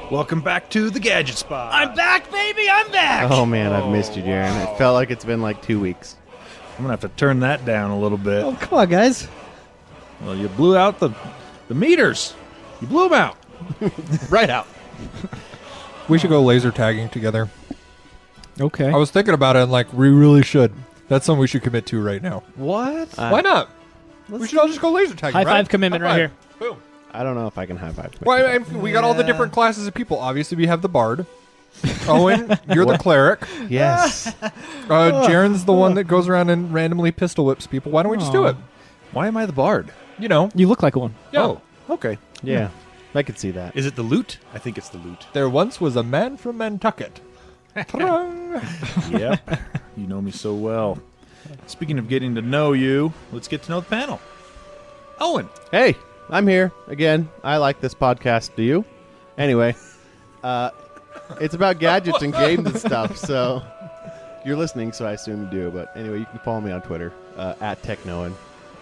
Welcome back to the Gadget Spot. I'm back, baby. I'm back. Oh, man, I've missed you, Jarron. It felt like it's been like 2 weeks. I'm going to have to turn that down a little bit. Oh, come on, guys. Well, you blew out the meters. You blew them out. Right out. We should go laser tagging together. Okay. I was thinking about it, and like, we really should. That's something we should commit to right now. What? Why not? We should all just go laser tagging. High right? five commitment High right five. here. Boom. I don't know if I can high five. Well, we got all the different classes of people. Obviously, we have the bard. Owen, you're the cleric. Yes. Jarron's the one that goes around and randomly pistol whips people. Why don't we just do it? Why am I the bard? You know. You look like one. Yeah. Oh, okay. Yeah, I could see that. Is it the loot? I think it's the loot. There once was a man from Nantucket. Ta-da! Yep. You know me so well. Speaking of getting to know you, let's get to know the panel. Owen. Hey, I'm here again. I like this podcast. Do you? Anyway, it's about gadgets and games and stuff. So you're listening, so I assume you do. But anyway, you can follow me on Twitter at TechNoan,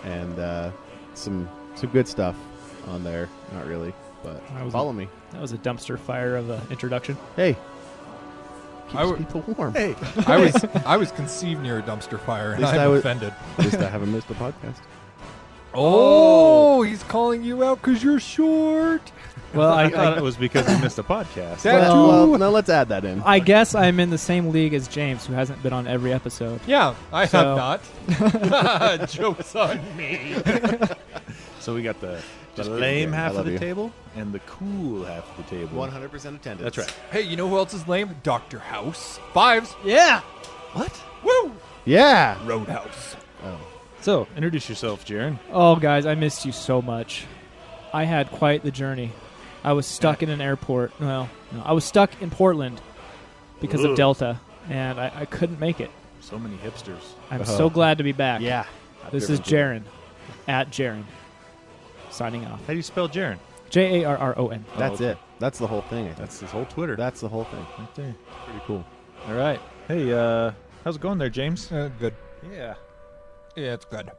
and some good stuff on there. Not really, but follow me. That was a dumpster fire of an introduction. Hey, I keeps w- people warm. Hey. I was conceived near a dumpster fire, and At least I'm I was- offended. At least I haven't missed a podcast. Oh, he's calling you out because you're short. Well, I thought it was because you missed a podcast. That Well, too. no, let's add that in. I guess I'm in the same league as James, who hasn't been on every episode. Yeah, I So- have not. Joke's on me. So we got the Just lame kidding, half I love of the you. table and the cool half of the table. 100% attendance. That's right. Hey, you know who else is lame? Dr. House. Fives. Yeah. What? Woo! Yeah. Roadhouse. Oh. So, introduce yourself, Jarron. Oh, guys, I missed you so much. I had quite the journey. I was stuck in an airport. Well, no, I was stuck in Portland because Ugh. of Delta, and I couldn't make it. So many hipsters. I'm so glad to be back. Yeah. This is Jarron, at Jarron, signing off. How do you spell Jarron? Jarron. That's okay. it. That's the whole thing. That's his whole Twitter. That's the whole thing. right there. Pretty cool. All right. Hey, how's it going there, James? Good. Yeah. Yeah, it's good.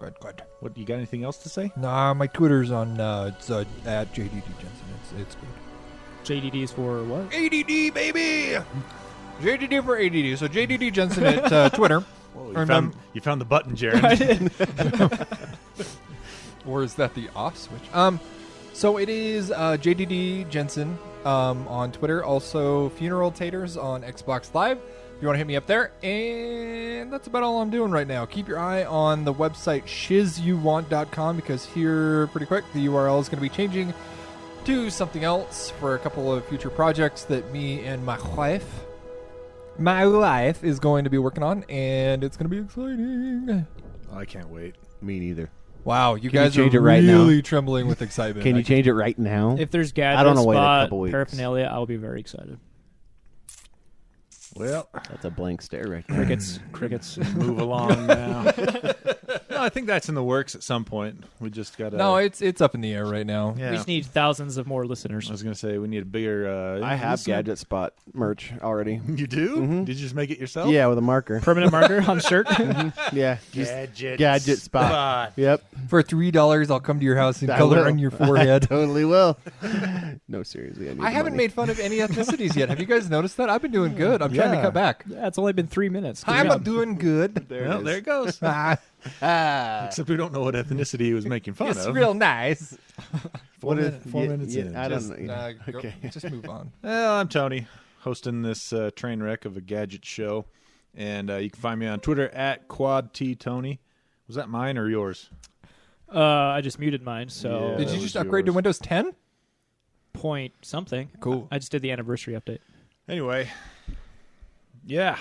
Good. What, you got anything else to say? Nah, my Twitter's on it's at JDD Jensen. It's good. JDDs for what? ADD, baby! JDD for ADD. So JDD Jensen at Twitter. Whoa, you found the button, Jarron. Or is that the off switch? So it is JDD Jensen on Twitter. Also Funeral Taters on Xbox Live. If you want to hit me up there. And that's about all I'm doing right now. Keep your eye on the website shizyouwant.com because here, pretty quick, the URL is going to be changing to something else for a couple of future projects that me and my wife is going to be working on, and it's going to be exciting. I can't wait. Me neither. Wow, you Can you guys change are it right now? really trembling with excitement. Can you change it right now? If there's Gadget I don't know, wait a spot couple weeks. paraphernalia, I'll be very excited. Well, That's a blank stare right there. Crickets. move along now. No, I think that's in the works at some point. We just got to... No, it's up in the air right now. yeah. We just need thousands of more listeners. I was going to say, we need a bigger... I have listener. Gadget Spot merch already. You do? Mhm. Did you just make it yourself? Yeah, with a marker. Permanent marker on shirt. Yeah. just Gadget, Gadget Spot. Yep. For $3, I'll come to your house and I color will. on your forehead. I totally will. No, seriously. I haven't made fun of any ethnicities yet. Have you guys noticed that? I've been doing good. I'm trying to Yeah. cut back. Yeah, it's only been 3 minutes. Good I'm job. doing good. Well, there it goes. Except we don't know what ethnicity he was making fun It's of. real nice. Four yeah, minutes in. I Just, don't know. go- Okay. just move on. Well, I'm Tony, hosting this train wreck of a gadget show. And you can find me on Twitter at QuadTTony. Was that mine or yours? I just muted mine, so Yeah. Did that you was just upgrade to yours. Windows 10? point something. Cool. I just did the anniversary update. Anyway, yeah.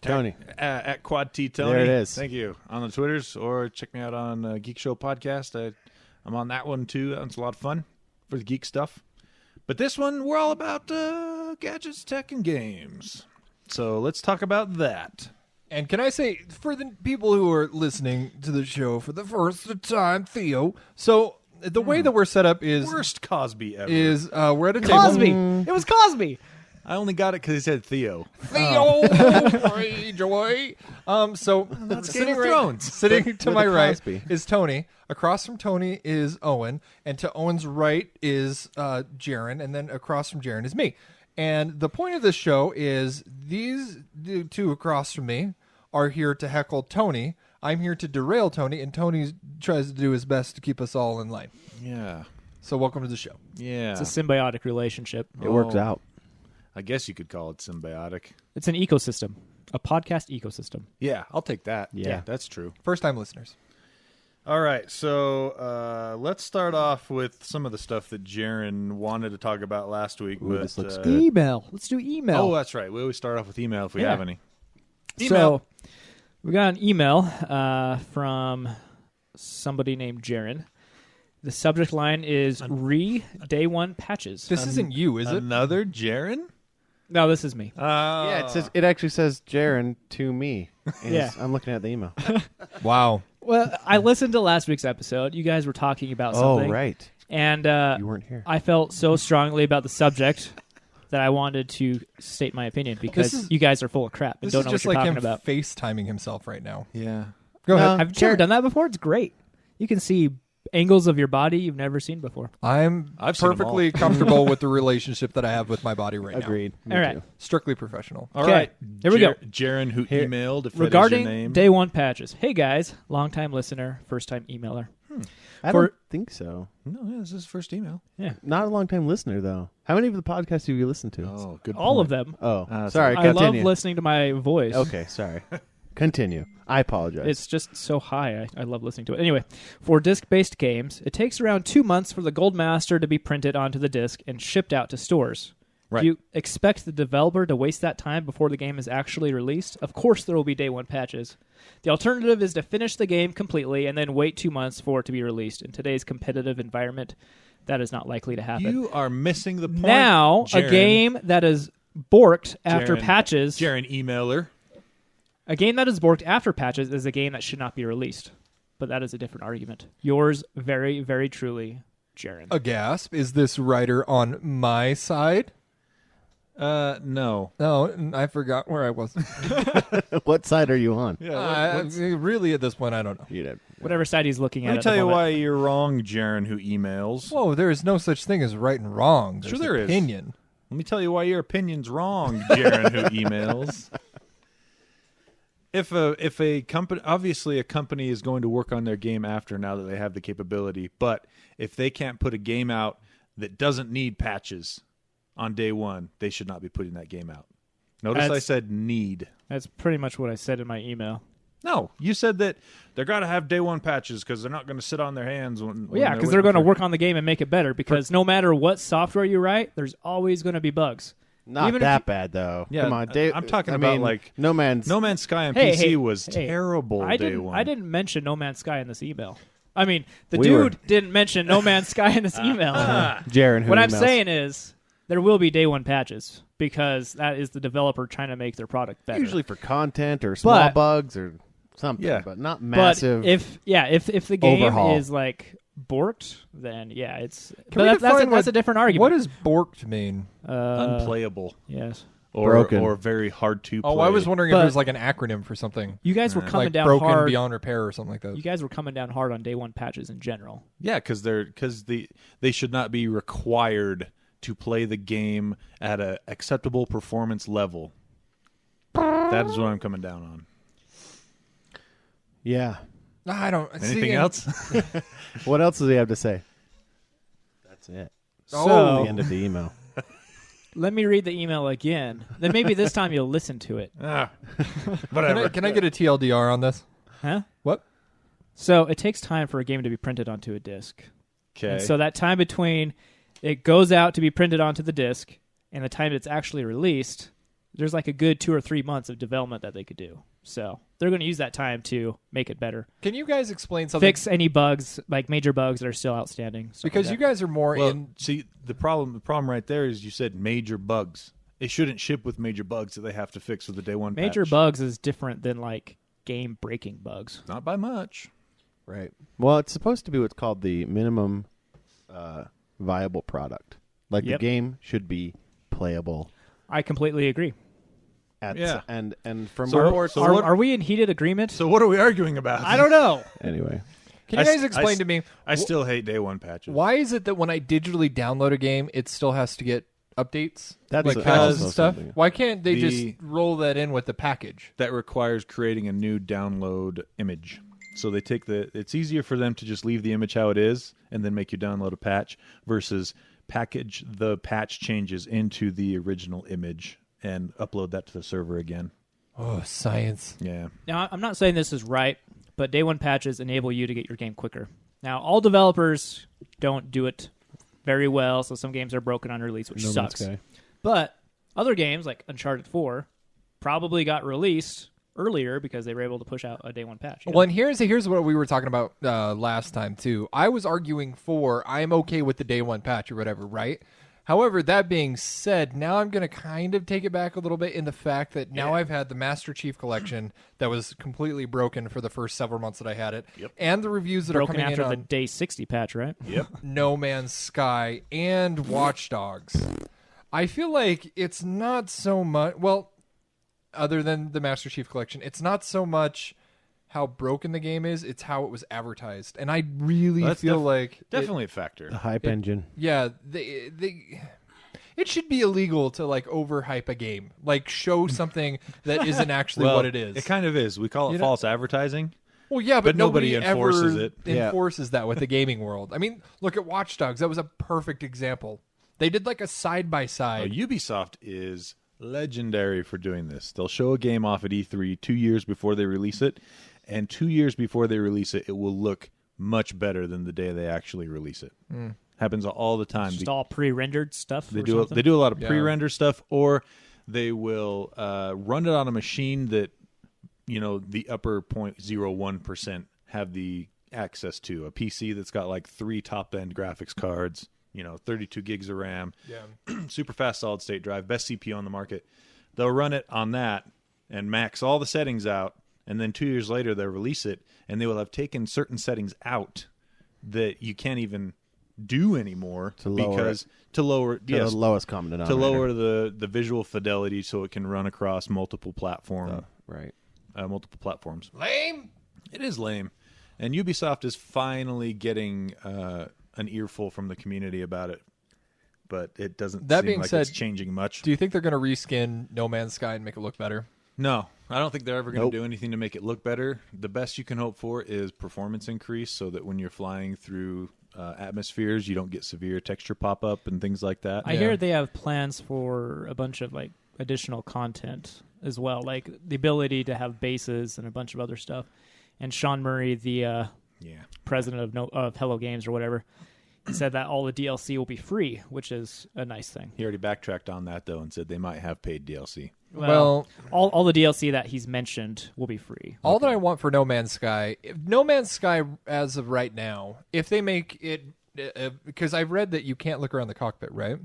Tony. At QuadTTony. There it is. Thank you. On the Twitters, or check me out on Geek Show Podcast. I'm on that one, too. That's a lot of fun for the geek stuff. But this one, we're all about gadgets, tech, and games. So let's talk about that. And can I say, for the people who are listening to the show for the first time, Theo, so the way that we're set up is Worst Cosby ever. we're at a Cosby. table. It was Cosby. I only got it because he said Theo. Theo, Greyjoy. So Game sitting of Thrones. sitting to With my a right Cosby. is Tony Across from Tony is Owen, and to Owen's right is Jarron, and then across from Jarron is me. And the point of this show is these two across from me are here to heckle Tony. I'm here to derail Tony, and Tony tries to do his best to keep us all in line. Yeah. So welcome to the show. Yeah. It's a symbiotic relationship. It works out. I guess you could call it symbiotic. It's an ecosystem, a podcast ecosystem. Yeah, I'll take that. Yeah. That's true. First-time listeners. All right, so let's start off with some of the stuff that Jarron wanted to talk about last week. Ooh, but this looks good. Email. Let's do email. Oh, that's right. We always start off with email if we Yeah. have any. So we got an email from somebody named Jarron. The subject line is Day 1 patches. This isn't you, is it? Another Jarron? No, this is me. Yeah, it actually says Jarron to me. And Yeah. I'm looking at the email. Wow. Well, I listened to last week's episode. You guys were talking about Oh, something. right. And You weren't here. I felt so strongly about the subject that I wanted to state my opinion because you guys are full of crap and This don't is know just what you're like talking him about. FaceTiming himself right now. Yeah. Go No. ahead. Have you ever done that before? It's great. You can see angles of your body you've never seen before. I've seen 'em perfectly comfortable with the relationship that I have with my body right Agreed. Me All right. too. now. Strictly professional. All Okay, right. here we go. Jarron, who Here. emailed, if that is your Regarding name. Day 1 patches. Hey, guys. Long-time listener, first-time emailer. I For- don't think so. No, yeah, this is his first email. Not a long-time listener, though. How many of the podcasts have you listened to? Oh, good All of point. them. Oh, sorry. I love Continue. listening to my voice. Okay, sorry. Continue. I apologize. It's just so high. I love listening to it. Anyway, for disc-based games, it takes around 2 months for the Gold Master to be printed onto the disc and shipped out to stores. Right. Do you expect the developer to waste that time before the game is actually released? Of course there will be Day 1 patches. The alternative is to finish the game completely and then wait 2 months for it to be released. In today's competitive environment, that is not likely to happen. You are missing the point. Now, a Jarron. game that is borked after Jarron. patches... Jarron, emailer. A game that is borked after patches is a game that should not be released. But that is a different argument. Yours very, very truly, Jarron. A gasp. Is this writer on my side? No. No, I forgot where I was. What side are you on? Really, at this point, I don't know. You did. Whatever side he's looking at. Let me at tell the you moment. why you're wrong, Jarron, who emails. Whoa, there is no such thing as right and wrong. Sure There's there is. opinion. Let me tell you why your opinion's wrong, Jarron, who emails. If a company, obviously a company is going to work on their game after now that they have the capability, but if they can't put a game out that doesn't need patches on day 1, they should not be putting that game out. Notice I said need. That's pretty much what I said in my email. No, you said that they're got to have day 1 patches because they're not going to sit on their hands. When Yeah, because they're going to work on the game and make it better. Because no matter what software you write, there's always going to be bugs. Not Even if that you- bad, though. Yeah, Come on, Dave. I'm talking I about mean, like No Man's. No Man's Sky on Hey, PC hey, was hey, terrible I day didn't, 1. I didn't mention No Man's Sky in this email. I mean, the We dude were- didn't mention No Man's Sky in this email. Jarron, who What I'm emails. saying is there will be day 1 patches because that is the developer trying to make their product better. Usually for content or small But- bugs or something, Yeah. but not massive. But if the game overhaul. is like borked, then yeah, it's. Can But we that's define a different argument. What does borked mean? Unplayable Yes. Broken. or very hard to play. Oh, I was wondering if But- there's like an acronym for something. You guys were coming Like down broken hard. beyond repair or something like that. You guys were coming down hard on day 1 patches in general. Yeah, because they should not be required to play the game at a acceptable performance level. That is what I'm coming down on. yeah. I don't. Anything else? What else does he have to say? That's it. So The end of the email. let me read the email again. Then maybe this time you'll listen to it. Whatever. Can I get a TLDR on this? Huh? What? So it takes time for a game to be printed onto a disc. Okay. And so that time between it goes out to be printed onto the disc and the time it's actually released, there's like a good 2 or 3 months of development that they could do. So they're going to use that time to make it better. Can you guys explain something? Fix any bugs, like major bugs that are still outstanding. stuff Because like you that. guys are more Well, in. see, the problem right there is you said major bugs. It shouldn't ship with major bugs that they have to fix with the day 1 Major patch. bugs is different than like game-breaking bugs. Not by much. Right. Well, it's supposed to be what's called the minimum viable product. Like Yep. the game should be playable. I completely agree. Yeah. And from So- reports. so what- Are we in heated agreement? So what are we arguing about? I don't know. Anyway, Can you guys explain to me? I still hate day one patches. Why is it that when I digitally download a game, it still has to get updates? That's like also patches and stuff? something. Why can't they just roll that in with the package? That requires creating a new download image. So they take it's easier for them to just leave the image how it is and then make you download a patch versus package the patch changes into the original image and upload that to the server again. Oh, science. Yeah. Now, I'm not saying this is right, but day one patches enable you to get your game quicker. Now, all developers don't do it very well, so some games are broken on release, which sucks. But other games, like Uncharted 4, probably got released earlier because they were able to push out a day one patch. Well, and here's what we were talking about last time, too. I was arguing for I'm okay with the day one patch or whatever, right? However, that being said, now I'm going to kind of take it back a little bit in the fact that now I've had the Master Chief Collection that was completely broken for the first several months that I had it, and the reviews that broken are coming after in the on day 60 patch, right? Yep. No Man's Sky and Watch Dogs. I feel like it's not so much, well, other than the Master Chief Collection, it's not so much how broken the game is, it's how it was advertised. And I really feel like definitely a factor. The hype engine. Yeah, it should be illegal to like overhype a game, like show something that isn't actually what it is. It kind of is. We call it false advertising. Well, yeah, but nobody ever enforces it. Enforces that with the gaming world. I mean, look at Watch Dogs. That was a perfect example. They did like a side by side. Ubisoft is legendary for doing this. They'll show a game off at E3 2 years before they release it, and 2 years before they release it, it will look much better than the day they actually release it. Happens all the time. It's just all pre-rendered stuff. They do a lot of pre-render stuff, or they will run it on a machine that the upper 0.01% have the access to. A PC that's got like 3 top-end graphics cards, 32 gigs of RAM, super fast solid-state drive, best CPU on the market. They'll run it on that and max all the settings out, and then 2 years later they'll release it, and they will have taken certain settings out that you can't even do anymore to lower the lowest common denominator. to lower the visual fidelity so it can run across multiple multiple platforms. Lame. It is lame, and Ubisoft is finally getting an earful from the community about it, but it doesn't seem like it's changing much. Do you think they're going to reskin No Man's Sky and make it look better? No, I don't think they're ever going to do anything to make it look better. The best you can hope for is performance increase so that when you're flying through atmospheres, you don't get severe texture pop-up and things like that. I hear they have plans for a bunch of like additional content as well, like the ability to have bases and a bunch of other stuff. And Sean Murray, the president of Hello Games or whatever, said that all the DLC will be free, which is a nice thing. He already backtracked on that, though, and said they might have paid DLC. Well, all the DLC that he's mentioned will be free. All that I want for No Man's Sky, as of right now, if they make it, because I've read that you can't look around the cockpit, right?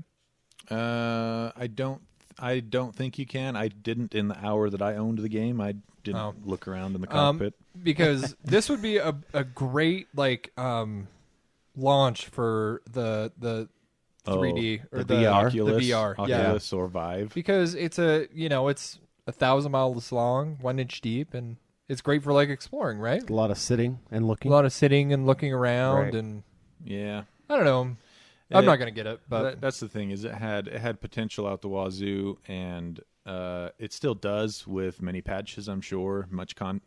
I don't think you can. I didn't in the hour that I owned the game. I didn't look around in the cockpit because this would be a great launch for the 3D or the VR, Oculus or Vive, because it's it's 1,000 miles long, 1 inch deep, and it's great for like exploring, right? A lot of sitting and looking. around, right. and I don't know. I'm not going to get it, but that's the thing is it had potential out the wazoo, and it still does with many patches. I'm sure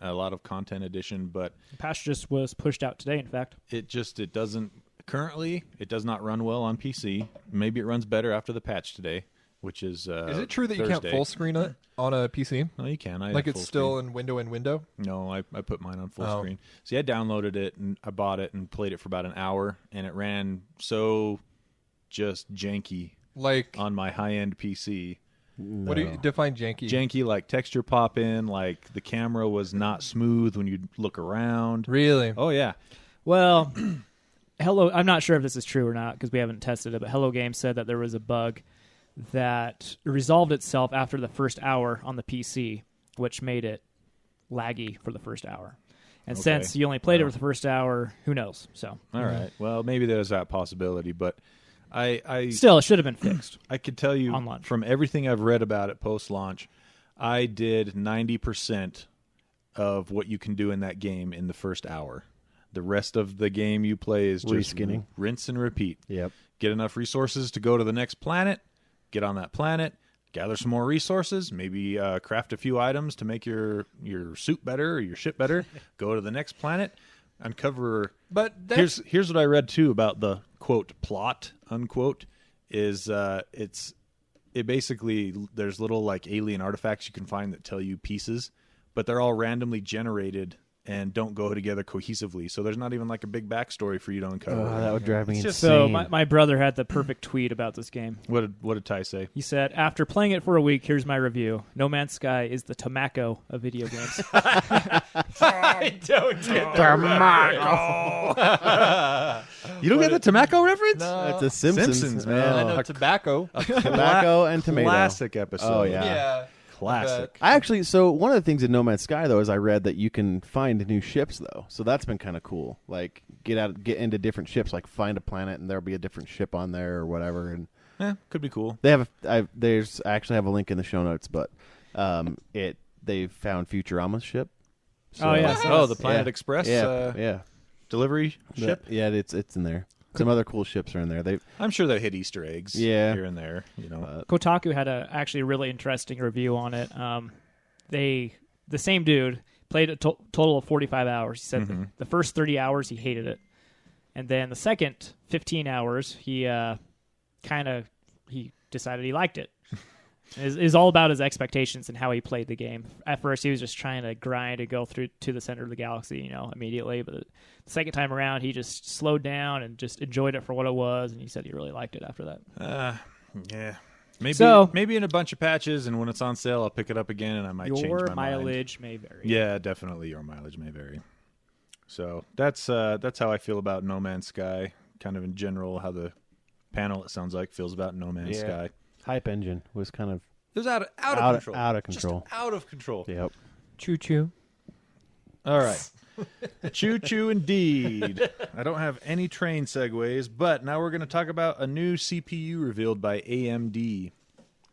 a lot of content addition, but the patch just was pushed out today. In fact, it doesn't. Currently, it does not run well on PC. Maybe it runs better after the patch today, which is Is it true that Thursday. you can't full screen it on a PC? No, you can. Like it's still in window? No, I put mine on full screen. See, I downloaded it and I bought it and played it for about an hour, and it ran so just janky like on my high-end PC. No. What do you define janky? Janky, like texture pop in, like the camera was not smooth when you look around. Really? Oh, yeah. well, I'm not sure if this is true or not because we haven't tested it, but Hello Games said that there was a bug that resolved itself after the first hour on the PC, which made it laggy for the first hour. And since you only played it for the first hour, who knows? So, all right. Well, maybe there's that possibility, but I still, it should have been fixed. I could tell you from everything I've read about it post-launch, I did 90% of what you can do in that game in the first hour. The rest of the game you play is just Reskinning. rinse and repeat. Yep. Get enough resources to go to the next planet, get on that planet, gather some more resources, maybe craft a few items to make your suit better or your ship better, go to the next planet, uncover... But here's what I read, too, about the, quote, plot, unquote, is it basically, there's little, like, alien artifacts you can find that tell you pieces, but they're all randomly generated and don't go together cohesively. So there's not even like a big backstory for you to uncover. Oh, that would drive me insane. So my brother had the perfect tweet about this game. What did Ty say? He said, after playing it for a week, here's my review. No Man's Sky is the tobacco of video games. I don't get You don't get the tobacco reference? No. That's a Simpsons, Simpsons, man. man. I know tobacco. Tobacco and tomato. Classic episode. Oh, yeah. Yeah. Classic. I actually, so one of the things in No Man's Sky though is I read that you can find new ships though, so that's been kind of cool. Like get into different ships, like find a planet and there'll be a different ship on there or whatever. And Could be cool. they have, I actually have a link in the show notes, but they found Futurama's ship. So, Oh, yeah. Oh, the Planet Yeah. Express yeah, delivery ship. Yeah, it's in there. Some other cool ships are in there. I'm sure they hit Easter eggs here and there. You know, Kotaku had actually a really interesting review on it. The same dude played a total of 45 hours. He said the first 30 hours he hated it, and then the second 15 hours he decided he liked it. Is all about his expectations and how he played the game. At first, he was just trying to grind and go through to the center of the galaxy, immediately. But the second time around, he just slowed down and just enjoyed it for what it was. And he said he really liked it after that. yeah. Maybe in a bunch of patches, and when it's on sale, I'll pick it up again, and I might change my Your mind. mileage may vary. Yeah, definitely your mileage may vary. So that's how I feel about No Man's Sky. Kind of in general, how the panel, it sounds like, feels about No Man's Sky. Hype Engine was kind of It was out of control. Out of control. Just out of control. Yep. Choo choo. All right. Choo choo indeed. I don't have any train segues, but now we're going to talk about a new CPU revealed by AMD.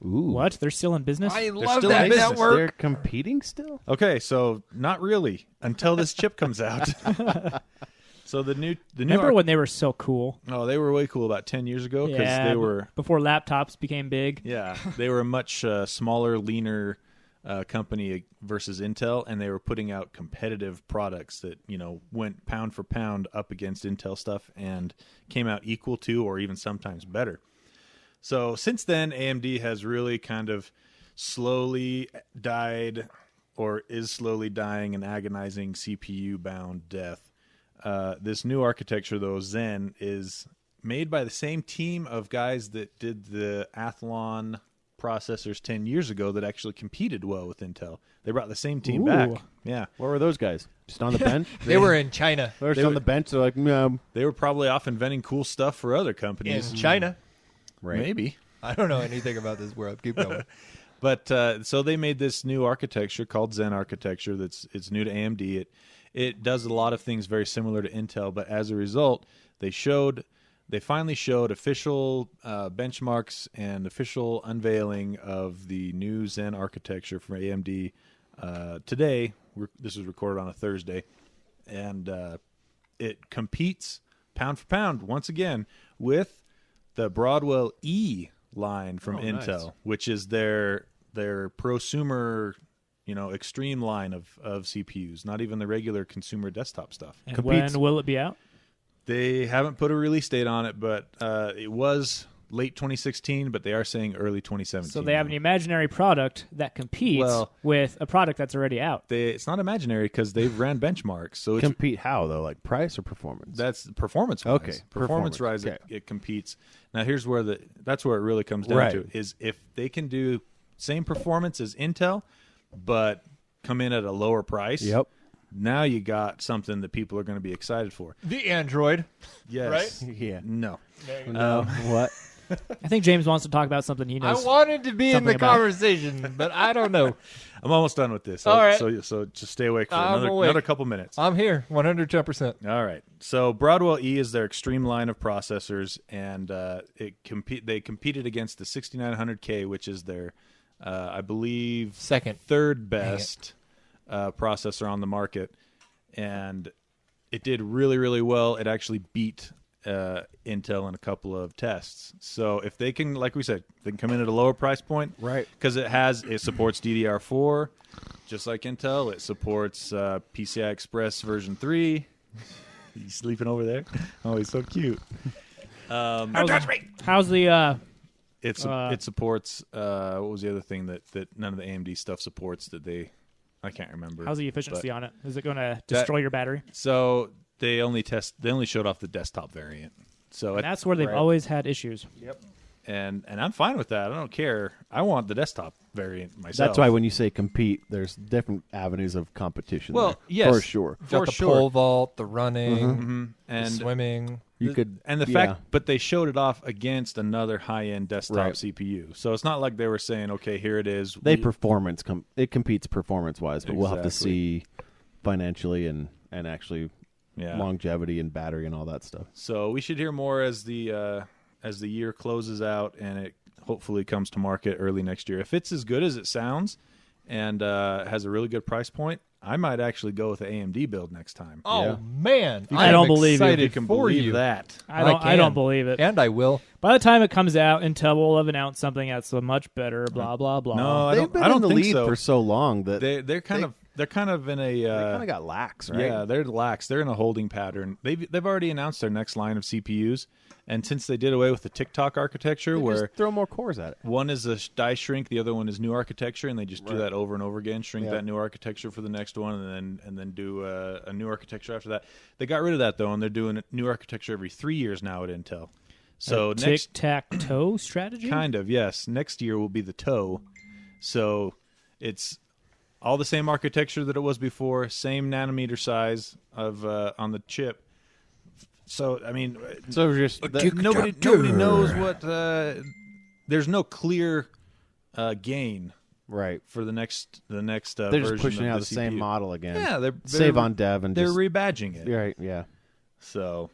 Ooh. What? They're still in business? I love still that in business. network. They're competing still? Okay, so not really until this chip comes out. So the new Remember when they were so cool? Oh, they were way cool about 10 years ago because they were before laptops became big. Yeah, they were a much smaller, leaner company versus Intel, and they were putting out competitive products that went pound for pound up against Intel stuff and came out equal to or even sometimes better. So since then, AMD has really kind of slowly died or is slowly dying an agonizing CPU-bound death. This new architecture, though, Zen, is made by the same team of guys that did the Athlon processors 10 years ago that actually competed well with Intel. They brought the same team back. Yeah. Where were those guys? Just on the bench? They were in China. They were just on the bench. They're like, no. They were probably off inventing cool stuff for other In companies. China. Right. Maybe. I don't know anything about this world. Keep going. But so they made this new architecture called Zen architecture it's new to AMD. It does a lot of things very similar to Intel, but as a result, they finally showed official benchmarks and official unveiling of the new Zen architecture from AMD today. This was recorded on a Thursday, and it competes pound for pound once again with the Broadwell E line from Intel, nice. which is their prosumer, extreme line of CPUs, not even the regular consumer desktop stuff. And when will it be out? They haven't put a release date on it, but it was late 2016, but they are saying early 2017. So they have an imaginary product that competes with a product that's already out. It's not imaginary because they've ran benchmarks. So it's, Compete how, though? Like price or performance? that's performance-wise. Okay, Performance-wise, okay. it competes. Now, here's where that's where it really comes down Right. to, is if they can do same performance as Intel, but come in at a lower price, Yep. now you got something that people are going to be excited for. The Android. Yes. Right? Yeah. No. No. What? I think James wants to talk about something he I knows. wanted to be in something the about. conversation, but I don't know. I'm almost done with this. All right. So just stay awake for I'm awake. another couple minutes. I'm here, 110%. All right. So Broadwell E is their extreme line of processors, and they competed against the 6900K, which is their, I believe, Second. third best processor on the market. And it did really, really well. It actually beat Intel in a couple of tests. So if they can, like we said, they can come in at a lower price point, Right. Because it supports DDR4, just like Intel. It supports PCI Express version 3. He's sleeping over there. Oh, he's so cute. How's the It supports what was the other thing that none of the AMD stuff supports that I can't remember. how's the efficiency on it? Is it going to destroy your battery? So they only showed off the desktop variant. So And that's where they've always had issues. Yep. And I'm fine with that. I don't care. I want the desktop variant myself. That's why when you say compete, there's different avenues of competition. Well, there, yes. for sure. Got the pole vault, the running, Mhm. the and swimming. You could, and the fact, but they showed it off against another high-end desktop Right. CPU. So it's not like they were saying, "Okay, here it is." it competes performance-wise, but we'll have to Exactly. see financially and actually Yeah. longevity and battery and all that stuff. So we should hear more as the year closes out and it hopefully comes to market early next year. If it's as good as it sounds and has a really good price point, I might actually go with the AMD build next time. Oh Yeah. man, I don't believe you. excited You can for believe you. that. I don't believe it. And I will. By the time it comes out, Intel will have announced something that's much better. Blah blah blah. No, I They've don't. been I don't in the think lead so. for so long that They're kind of in a they kind of got lax, right? yeah, they're lax. They're in a holding pattern. They've already announced their next line of CPUs, and since they did away with the TikTok architecture, They where just throw more cores at it. one is a die shrink, the other one is new architecture, and they just do Right. that over and over again. Shrink Yeah. that new architecture for the next one, and then do a new architecture after that. They got rid of that though, and they're doing a new architecture every 3 years now at Intel. So next, tic-tac-toe strategy? kind of yes, next year will be the toe. So it's all the same architecture that it was before, same nanometer size of on the chip. So I mean, So just nobody knows what. There's no clear gain right. for the next They're version just pushing of out the same CPU. model again. Yeah, they're Save on dev and they're just rebadging it. right. Yeah, So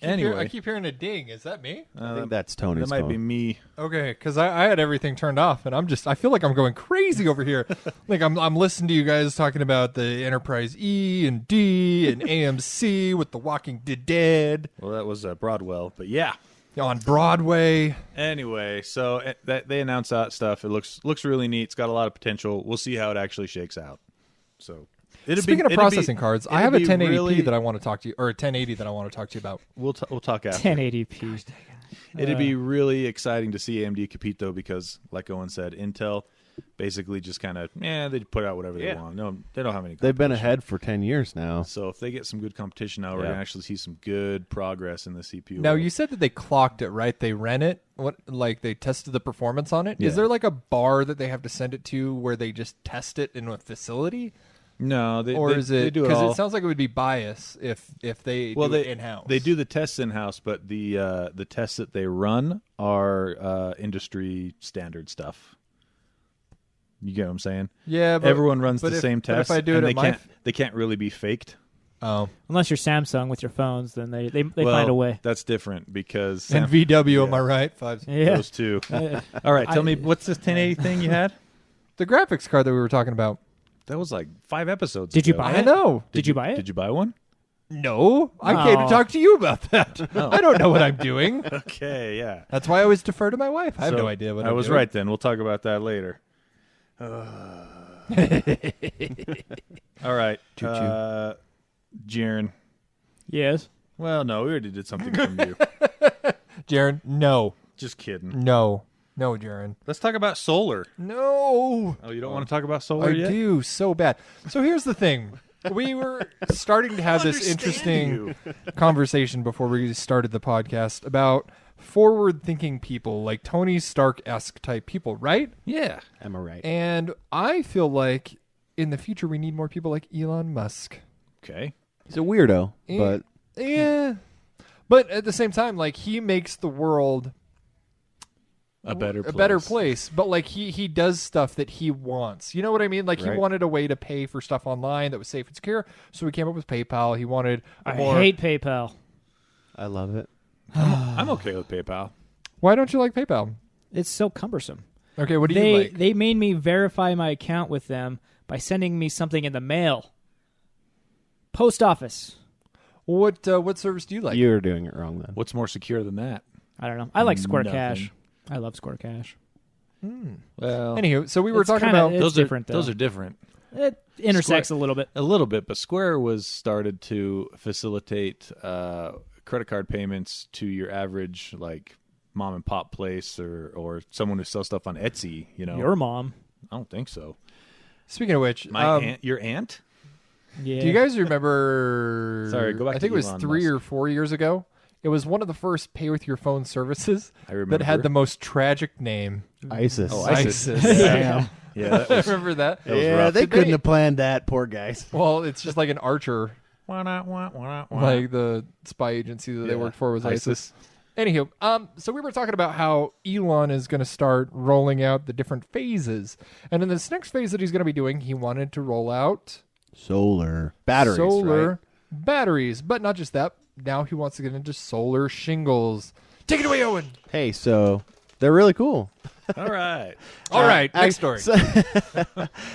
I anyway, keep hearing a ding. Is that me? I think that's Tony's. that might be phone. me. Okay, because I had everything turned off, and I feel like I'm going crazy over here. Like I'm listening to you guys talking about the Enterprise E and D and AMC with the Walking Dead Well, that was Broadwell, but yeah. on Broadway. Anyway, so that they announced that stuff. It looks really neat. It's got a lot of potential. We'll see how it actually shakes out. So Speaking of processing cards, I have a 1080p really, that I want to talk to you, or a 1080 that I want to talk to you about. we'll talk after. 1080p. It'd be really exciting to see AMD compete though, because like Owen said, Intel basically just kind of they put out whatever they want. No, they don't have any. They've been competition. ahead for 10 years now. So if they get some good competition now, we're Yeah. gonna actually see some good progress in the CPU. Now world. you said that they clocked it, right? They ran it. What, like they tested the performance on it? Is Yeah. there like a bar that they have to send it to where they just test it in a facility? no, Or is it do it because all. it sounds like it would be bias if they do it in house? They do the tests in house, but the tests that they run are industry standard stuff. You get what I'm saying? Yeah, but Everyone runs but the if- same but test. if I do and it at they can't really be faked. oh, Unless you're Samsung with your phones, then they Well, find a way. That's different because and VW, am I right? Five. Yeah. those two. Yeah. All right, tell me what's this 1080 thing you had? The graphics card that we were talking about. That was like 5 episodes. Did you ago. buy I it? know. Did you buy it? Did you buy one? No, I came to Oh. talk to you about that. I don't know what I'm doing. Okay, yeah. That's why I always defer to my wife. I have So, no idea what I I'm was doing. right then. We'll talk about that later. All right. Jarron. Yes. Well, no, we already did something from you. Jaron, no, Just kidding. no, Jaron, Let's talk about solar. no. Oh, you don't want to talk about solar I yet? do so bad. So here's the thing. We were starting to have this interesting conversation before we started the podcast about forward-thinking people, like Tony Stark-esque type people, right? Yeah. Am I right? And I feel like in the future we need more people like Elon Musk. Okay. He's a weirdo, Eh, but yeah. But at the same time, like he makes the world A better place. But like he does stuff that he wants. You know what I mean? Like he Right. wanted a way to pay for stuff online that was safe and secure, so he came up with PayPal. He wanted I more. hate PayPal. I love it. I'm okay with PayPal. Why don't you like PayPal? It's so cumbersome. Okay, what do you They like? they made me verify my account with them by sending me something in the mail. Post office. What service do you like? You're doing it wrong then. What's more secure than that? I don't know. I like Square Nothing. Cash. I love Square Cash. Well, Anywho, so we were It's talking kinda- about it's those different, are though. those are different. It intersects a little bit. A little bit, but Square was started to facilitate credit card payments to your average like mom and pop place or someone who sells stuff on Etsy. You know, Your mom. I don't think so. Speaking of which, Your aunt? Yeah. do you guys remember? Sorry, go back I to think it was Elon 3 Musk. or 4 years ago. It was one of the first pay with your phone services I remember. that had the most tragic name. ISIS. Oh, ISIS. Damn. Yeah, that was, Remember that? that was Yeah, rough. they Did couldn't they- have planned that. Poor guys. Well, it's just like an Archer, Wah. like the spy agency that they worked for was ISIS. Anywho, so we were talking about how Elon is going to start rolling out the different phases, and in this next phase that he's going to be doing, he wanted to roll out Solar batteries. solar right? batteries, but not just that. Now he wants to get into solar shingles. Take it away, Owen. Hey, so they're really cool. All right. All right, next story.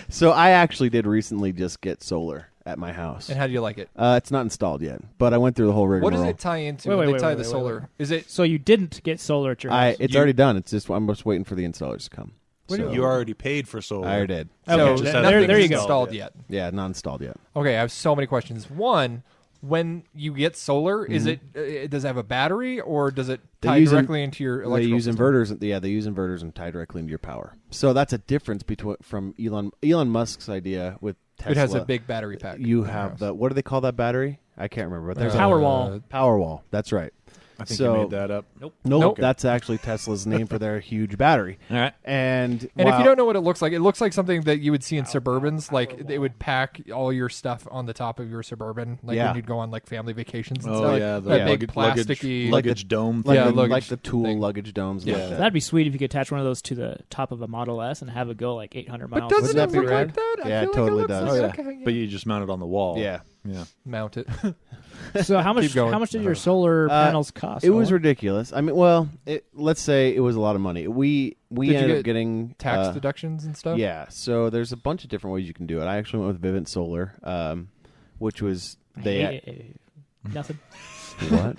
So I actually did recently just get solar at my house. And how do you like it? It's not installed yet, but I went through the whole rigmarole. What does it tie into? Wait, when wait, they tie wait, the wait, solar. wait. Is it? So you didn't get solar at your house? It's You- already done. It's just I'm just waiting for the installers to come. What do So- You already paid for solar. I already did. So Okay, just nothing's there you go. installed yet. Yeah, not installed yet. Okay, I have so many questions. One, when you get solar, is it does it have a battery or does it They tie use in- directly into your electrical They use system? inverters. Yeah, they use inverters and tie directly into your power. So that's a difference between from Elon Musk's idea with Tesla. It has a big battery pack. You in your have house. the what do they call that battery? I can't remember. But there's Powerwall. a Powerwall. That's right. I think So- you made that up. Nope, that's actually Tesla's name for their huge battery. All right. And And if you don't know what it looks like something that you would see in Suburbans. Like they would pack all your stuff on the top of your Suburban, like Yeah. when you'd go on like family vacations and Oh stuff. yeah, the that big luggage, plasticky. luggage dome. like, Yeah, the, luggage like the tool thing. luggage domes. Yeah. Like that. That'd be sweet if you could attach one of those to the top of a Model S and have it go like 800 miles. But doesn't Wouldn't it that be look rad? like that? I Yeah, feel it totally like it looks does. like- Oh yeah, okay, but you just mount it on the wall. Yeah. Yeah. mount it. So how much? Keep going. How much did your solar panels cost? It was Owen? ridiculous. I mean, well, let's say it was a lot of money. We Did you ended up get getting Tax deductions and stuff. Yeah, so there's a bunch of different ways you can do it. I actually went with Vivint Solar, which was Nothing. what?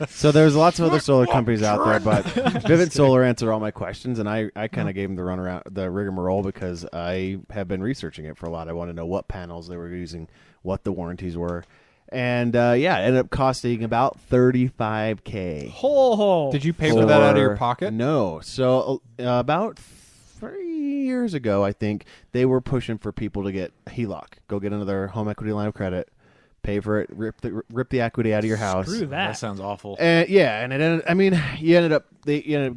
So there's lots of other solar companies out there, but Vivint Solar answered all my questions, and I kind of gave them the runaround, the rigmarole, because I have been researching it for a lot. I want to know what panels they were using, what the warranties were, and it ended up costing about $35,000. Ho. Did you pay for that out of your For- pocket? No. So about 3 years ago, I think they were pushing for people to get HELOC, go get another home equity line of credit, pay for it, rip the equity out of your house. Screw That that. sounds awful. And and it ended. I mean, you ended up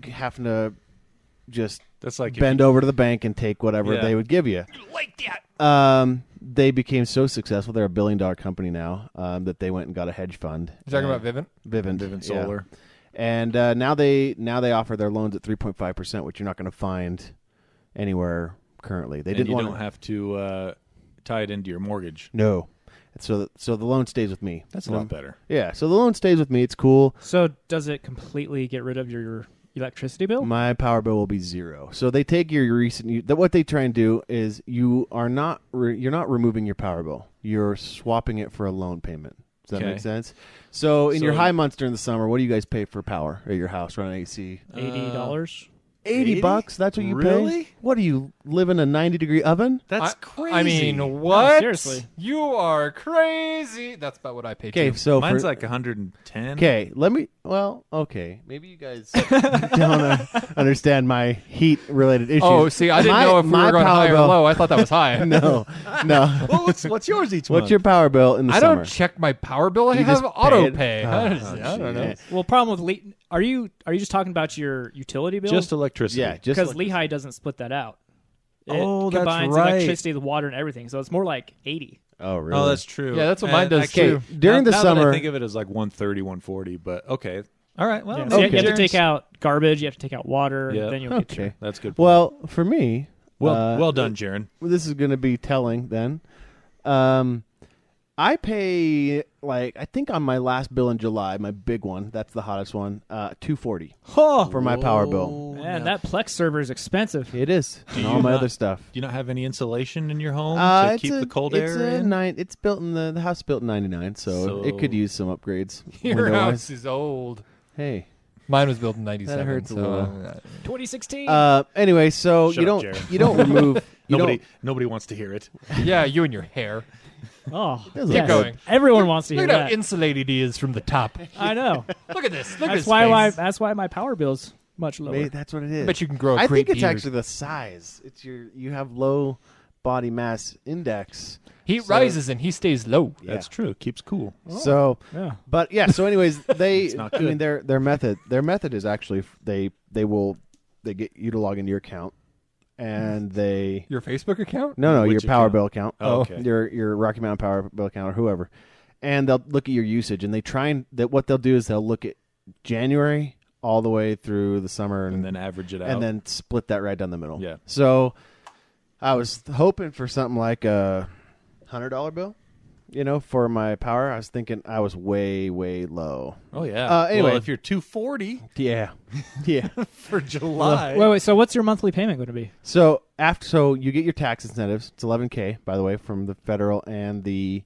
having to just That's like if bend over to the bank and take whatever Yeah. they would give you. like that. They became so successful; they're a $1 billion company now. That they went and got a hedge fund. You're talking about Vivint? Vivint Vivint Solar. And now they offer their loans at 3.5%, which you're not going to find anywhere currently. They And didn't you want don't have to tie it into your mortgage. No. So the loan stays with me. That's a lot better. Yeah, so the loan stays with me. It's cool. So does it completely get rid of your electricity bill? My power bill will be zero. So they take your recent. What they try and do is you're not removing your power bill. You're swapping it for a loan payment. Does that Okay. make sense? So in So- your high months during the summer, what do you guys pay for power at your house running AC? $80. $80? That's what you pay? Really? What do you live in a 90-degree oven? That's crazy. I mean, what? seriously. You are crazy. That's about what I paid Okay, too. so mine's for, like 110. okay, let me. Well, okay, maybe you guys don't understand my heat-related issues. Oh, see, I didn't My- know if we my were going power high or bill- low. I thought that was high. No. Well, what's yours each What's month? your power bill in the I summer? don't check my power bill. I You have just auto pay it? pay. Oh, I don't know. shit. Well, problem with are you just talking about your utility bill? Just electricity. Yeah, just because like- Lehigh doesn't split that out. It Oh, that's combines right. electricity with water and everything, so it's more like 80. Oh, really? Oh, that's true. Yeah, that's what mine does, actually, too. During the now that summer- I think of it as like 130, 140. But okay, all right. Well, Yeah, maybe so you have to Jaren's- take out garbage, you have to take out water, Yeah. then you'll get Okay. That's good. Well, for me, well done, Jarron. this is going to be telling then. I pay I think on my last bill in July, my big one, that's the hottest one, $240 for my power bill. Man, that Plex server is expensive. It is, and all my other stuff. Do you not have any insulation in your home to keep the cold air in? It's built in the house is built in '99, so it could use some upgrades. Your house is old. Hey, mine was built in '97. That hurts a little. 2016. Anyway, so Shut up, you don't remove. Nobody wants to hear it. Yeah, you and your hair. Oh, Keep going. Everyone wants to hear Look at that. how insulated he is from the top. I know. Look at this. Look at his That's face. why my power bill's much lower. That's what it is. I bet you can grow a I great think it's beard. actually the size. It's you have low body mass index. Heat rises and he stays low. Yeah. That's true. It keeps cool. So, Yeah. but yeah. So, anyways, they. not I mean, good. their method is actually they get you to log into your account, and they. Your Facebook account? No, your Which power account? bill account. Oh, okay. Your Rocky Mountain Power Bill account or whoever, and they'll look at your usage, and they try and what they'll do is they'll look at January all the way through the summer, And then average it out. and then split that right down the middle. Yeah. So, I was hoping for something like a $100 bill, for my power. I was thinking I was way low. Oh yeah. Anyway. Well, if you're 240 Yeah, yeah. for July, Wait. So what's your monthly payment going to be? So you get your tax incentives. It's $11K, by the way, from the federal and the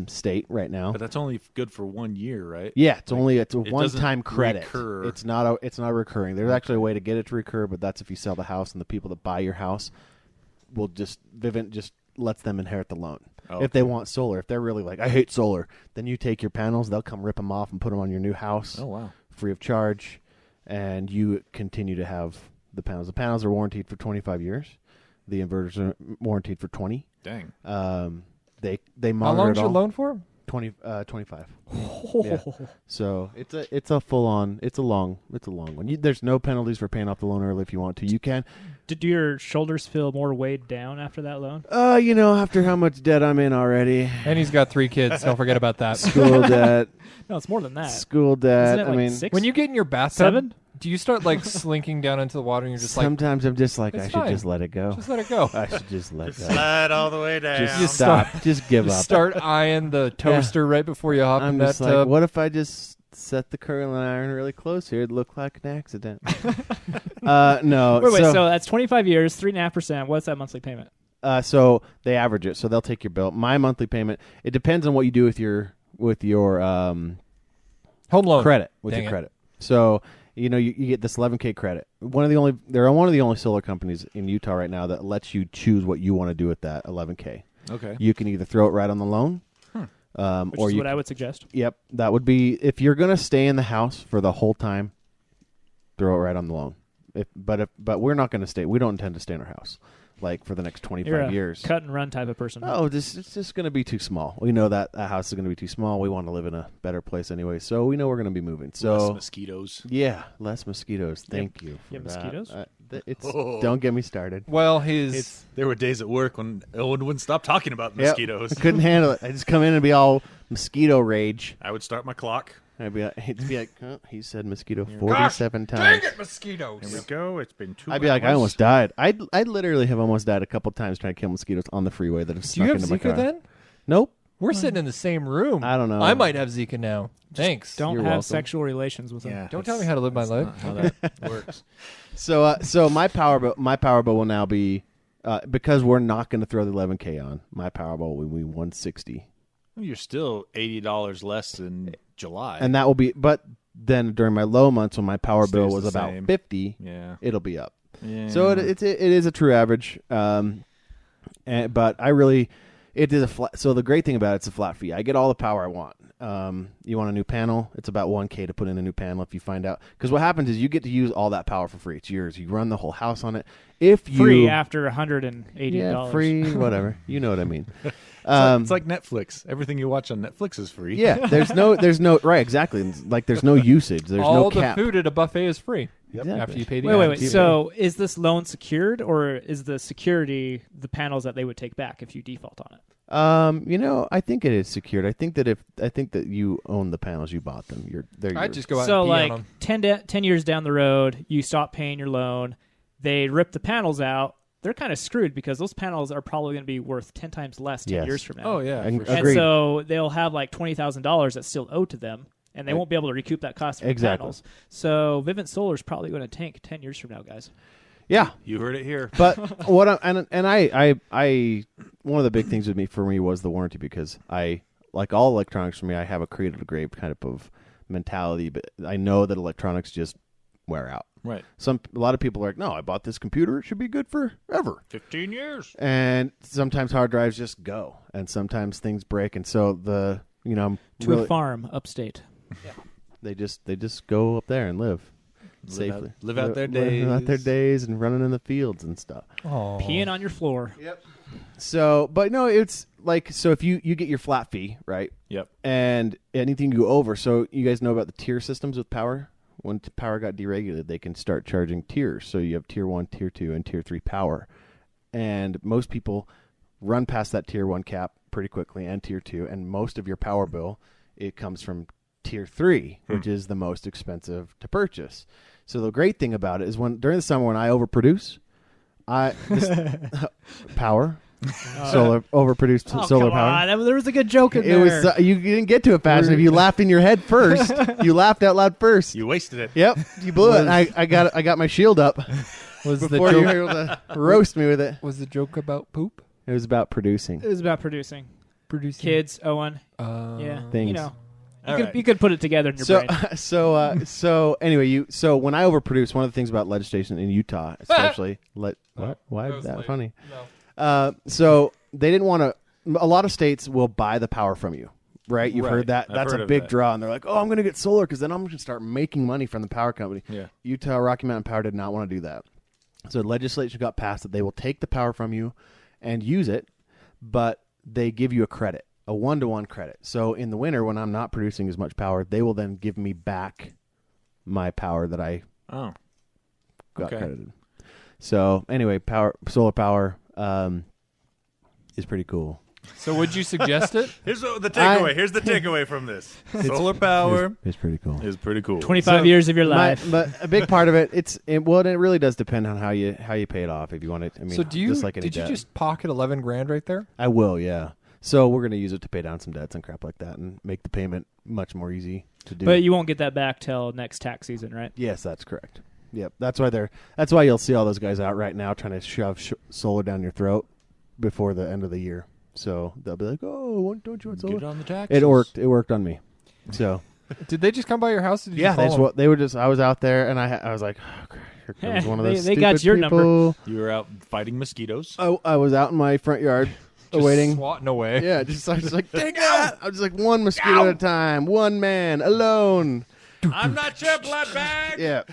state right now. but that's only good for 1 year, right? Yeah, it's a doesn't one-time credit. recur. It's not recurring. There's actually a way to get it to recur, but that's if you sell the house and the people that buy your house will Vivint just lets them inherit the loan. Oh, If they want solar, if they're really like, I hate solar, then you take your panels, they'll come rip them off and put them on your new house. Oh wow. Free of charge, and you continue to have the panels. The panels are warranted for 25 years. The inverters are warranted for 20. Dang. They How monitor long it is your all. loan for? 25. Yeah. So it's a full on. It's a long one. There's no penalties for paying off the loan early if you want to. You can. Do your shoulders feel more weighed down after that loan? After how much debt I'm in already. And he's got 3 kids. Don't forget about that. School debt. No, it's more than that. School debt. Isn't it I like mean, 6? When you get in your bathtub, 7? do you start slinking down into the water and you're just sometimes I'm just like, It's I should fine. just let it go. just let it go? I should just let it go. Slide all the way down. Just You stop. start- Just give Just up. start eyeing the toaster right before you hop in I'm that just like, tub. what if I just set the curling iron really close here? It'd look like an accident. No. Wait. So that's 25 years, 3.5%. What's that monthly payment? So they average it. So they'll take your bill. My monthly payment. It depends on what you do with your Home loan. credit. With Dang your it. credit. So you get this $11K credit. They're one of the only solar companies in Utah right now that lets you choose what you want to do with that $11K. Okay. You can either throw it right on the loan, Which or is you. what I would suggest. Yep, that would be if you're gonna stay in the house for the whole time. Throw it right on the loan. But we're not gonna stay. We don't intend to stay in our house like for the next 25 You're a years. cut and run type of person. Oh, it's just going to be too small. We know that house is going to be too small. We want to live in a better place anyway, so we know we're going to be moving. So Less mosquitoes. yeah, less mosquitoes. Thank you. You for have that. mosquitoes? Don't get me started. Well, There were days at work when Owen wouldn't stop talking about Yep. mosquitoes. I couldn't handle it. I just come in and be all mosquito rage. I would start my clock. I'd be like, oh, he said mosquito Gosh, 47 dang times. it, mosquitoes. Here we go. It's been 2 I'd be like, I almost died. I'd literally have almost died a couple times trying to kill mosquitoes on the freeway that have Do snuck you have into my Zika car. then? Nope. We're sitting in the same room. I don't know. I might have Zika now. Thanks. Don't You're have welcome. sexual relations with them. Yeah, Don't tell me how to live my life. How that works. So my power bill will now be because we're not going to throw the 11K on. My power bill will be 160, You're still $80 less than July. and that will be. But then during my low months when my power bill Stays was the about same. 50, yeah. it'll be up. Yeah. So it is a true average. But I really it is a flat. So the great thing about it's a flat fee. I get all the power I want. You want a new panel? It's about $1K to put in a new panel. If you find out, because what happens is you get to use all that power for free. It's yours. You run the whole house on it. If you Free after $180. yeah, free, whatever. You know what I mean. It's like Netflix. Everything you watch on Netflix is free. Yeah, there's no right, exactly. Like there's no usage. There's All no the cap. food at a buffet is free Exactly. after you pay the Wait. ads. So is this loan secured, or is the security the panels that they would take back if you default on it? I think it is secured. I think that you own the panels, you bought them. They're I'd yours. just go out So and pee on like 10 years down the road, you stop paying your loan, they rip the panels out, they're kind of screwed because those panels are probably going to be worth 10 times less 10 Yes. years from now. Oh yeah, And- for sure. And Agreed. so they'll have like $20,000 that's still owed to them, and they won't be able to recoup that cost from the Exactly. panels. So Vivint Solar is probably going to tank 10 years from now, guys. Yeah. You heard it here. But what I one of the big things with me for me was the warranty, because I, like all electronics for me, I have a cradle to grave kind of mentality, but I know that electronics just wear out. Right. A lot of people are like, no, I bought this computer, it should be good forever. 15 years. And sometimes hard drives just go, and sometimes things break, and so I'm To a farm upstate. they just go up there and live safely, Live out their days. live out their days, and running in the fields and stuff. Oh. Peeing on your floor. Yep. So, but no, it's like, so if you get your flat fee, right? Yep. And anything you go over, so you guys know about the tier systems with power? When power got deregulated, they can start charging tiers. So you have tier 1, tier 2, and tier 3 power. And most people run past that tier 1 cap pretty quickly, and tier 2, and most of your power bill, it comes from tier 3, which is the most expensive to purchase. So the great thing about it is during the summer when I overproduce, power, solar overproduced Oh, solar come power. on. There was a good joke in It there. was you didn't get to it fast enough. You laughed in your head first. You laughed out loud first. You wasted it. Yep, you blew it. And I got my shield up Was the before you were joke able to roast me with it. was the joke about poop? It was about producing It was about producing. Producing Kids, Owen. Uh, Yeah. things. You know. All You right. could put it together in your brain. So anyway, so when I overproduce, one of the things about legislation in Utah, especially, what? Why is that funny? No. So they didn't want to. A lot of states will buy the power from you, right? You've Right. heard that. I've That's heard a of big that. draw, and they're like, "Oh, I'm going to get solar because then I'm going to start making money from the power company." Yeah. Utah Rocky Mountain Power did not want to do that, so legislation got passed that they will take the power from you and use it, but they give you a credit, a 1-to-1 credit. So in the winter, when I'm not producing as much power, they will then give me back my power that I Oh. got Okay. credited. So anyway, solar power is pretty cool. So would you suggest it? Here's the takeaway. Here's the takeaway from this. Solar power It's pretty cool. is pretty cool. 25 years of your life. But a big part of it, it really does depend on how you pay it off. If you want it, I mean, So do you? just like any Did you debt. just pocket 11 grand right there? I will, yeah. So we're gonna use it to pay down some debts and crap like that, and make the payment much more easy to do. But you won't get that back till next tax season, right? Yes, that's correct. Yep, that's why you'll see all those guys out right now trying to shove solar down your throat before the end of the year. So they'll be like, "Oh, don't you want solar?" Get on the taxes. It worked. It worked on me. So Did they just come by your house? Or did yeah, you call them? they were just. I was out there, and I was like, oh, crap, here comes one of those. They got stupid your number. people. You were out fighting mosquitoes. I was out in my front yard, Just waiting. swatting away. Yeah, I was just like, take it out. I was just like, one mosquito at a time, one man alone. I'm not your blood bag. Yeah,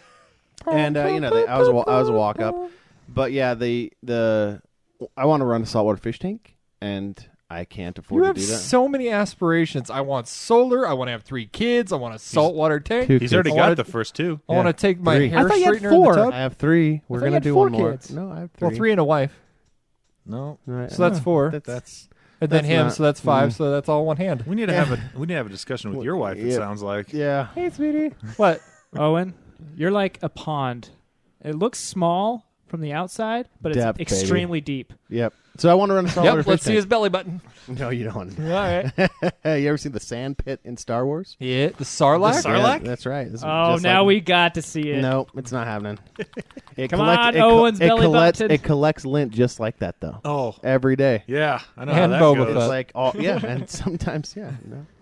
and I was a walk up, but yeah, I want to run a saltwater fish tank, and I can't afford You to have do that. so many aspirations. I want solar. I want to have 3 kids. I want a saltwater tank. Two He's kids. already I got wanna- the first 2. I want to take my 3. hair I thought you had straightener 4. in the tub. I have 3. We're thought you gonna had do 4 one more. kids. No, I have 3. Well, 3 and a wife. No, Right. So that's 4. that's. And then that's him, not- so that's 5. So that's all one hand. We need to have a discussion with your wife. It Yeah. sounds like. Yeah. Hey, sweetie. What? Owen, you're like a pond. It looks small from the outside, but it's Depth, baby. extremely deep. Yep. So I want to run a saltwater Yep. fish Let's see tank. his belly button. No, you don't. All right. You ever seen the sand pit in Star Wars? Yeah. The Sarlacc. The Sarlacc? Yeah, that's right. This is Oh, just now like- we got to see it. No, it's not happening. It Come on, Owen's belly button. It collects lint just like that, though. Oh, Every day. yeah. I know And how that Boba goes. Fett. It's like all and sometimes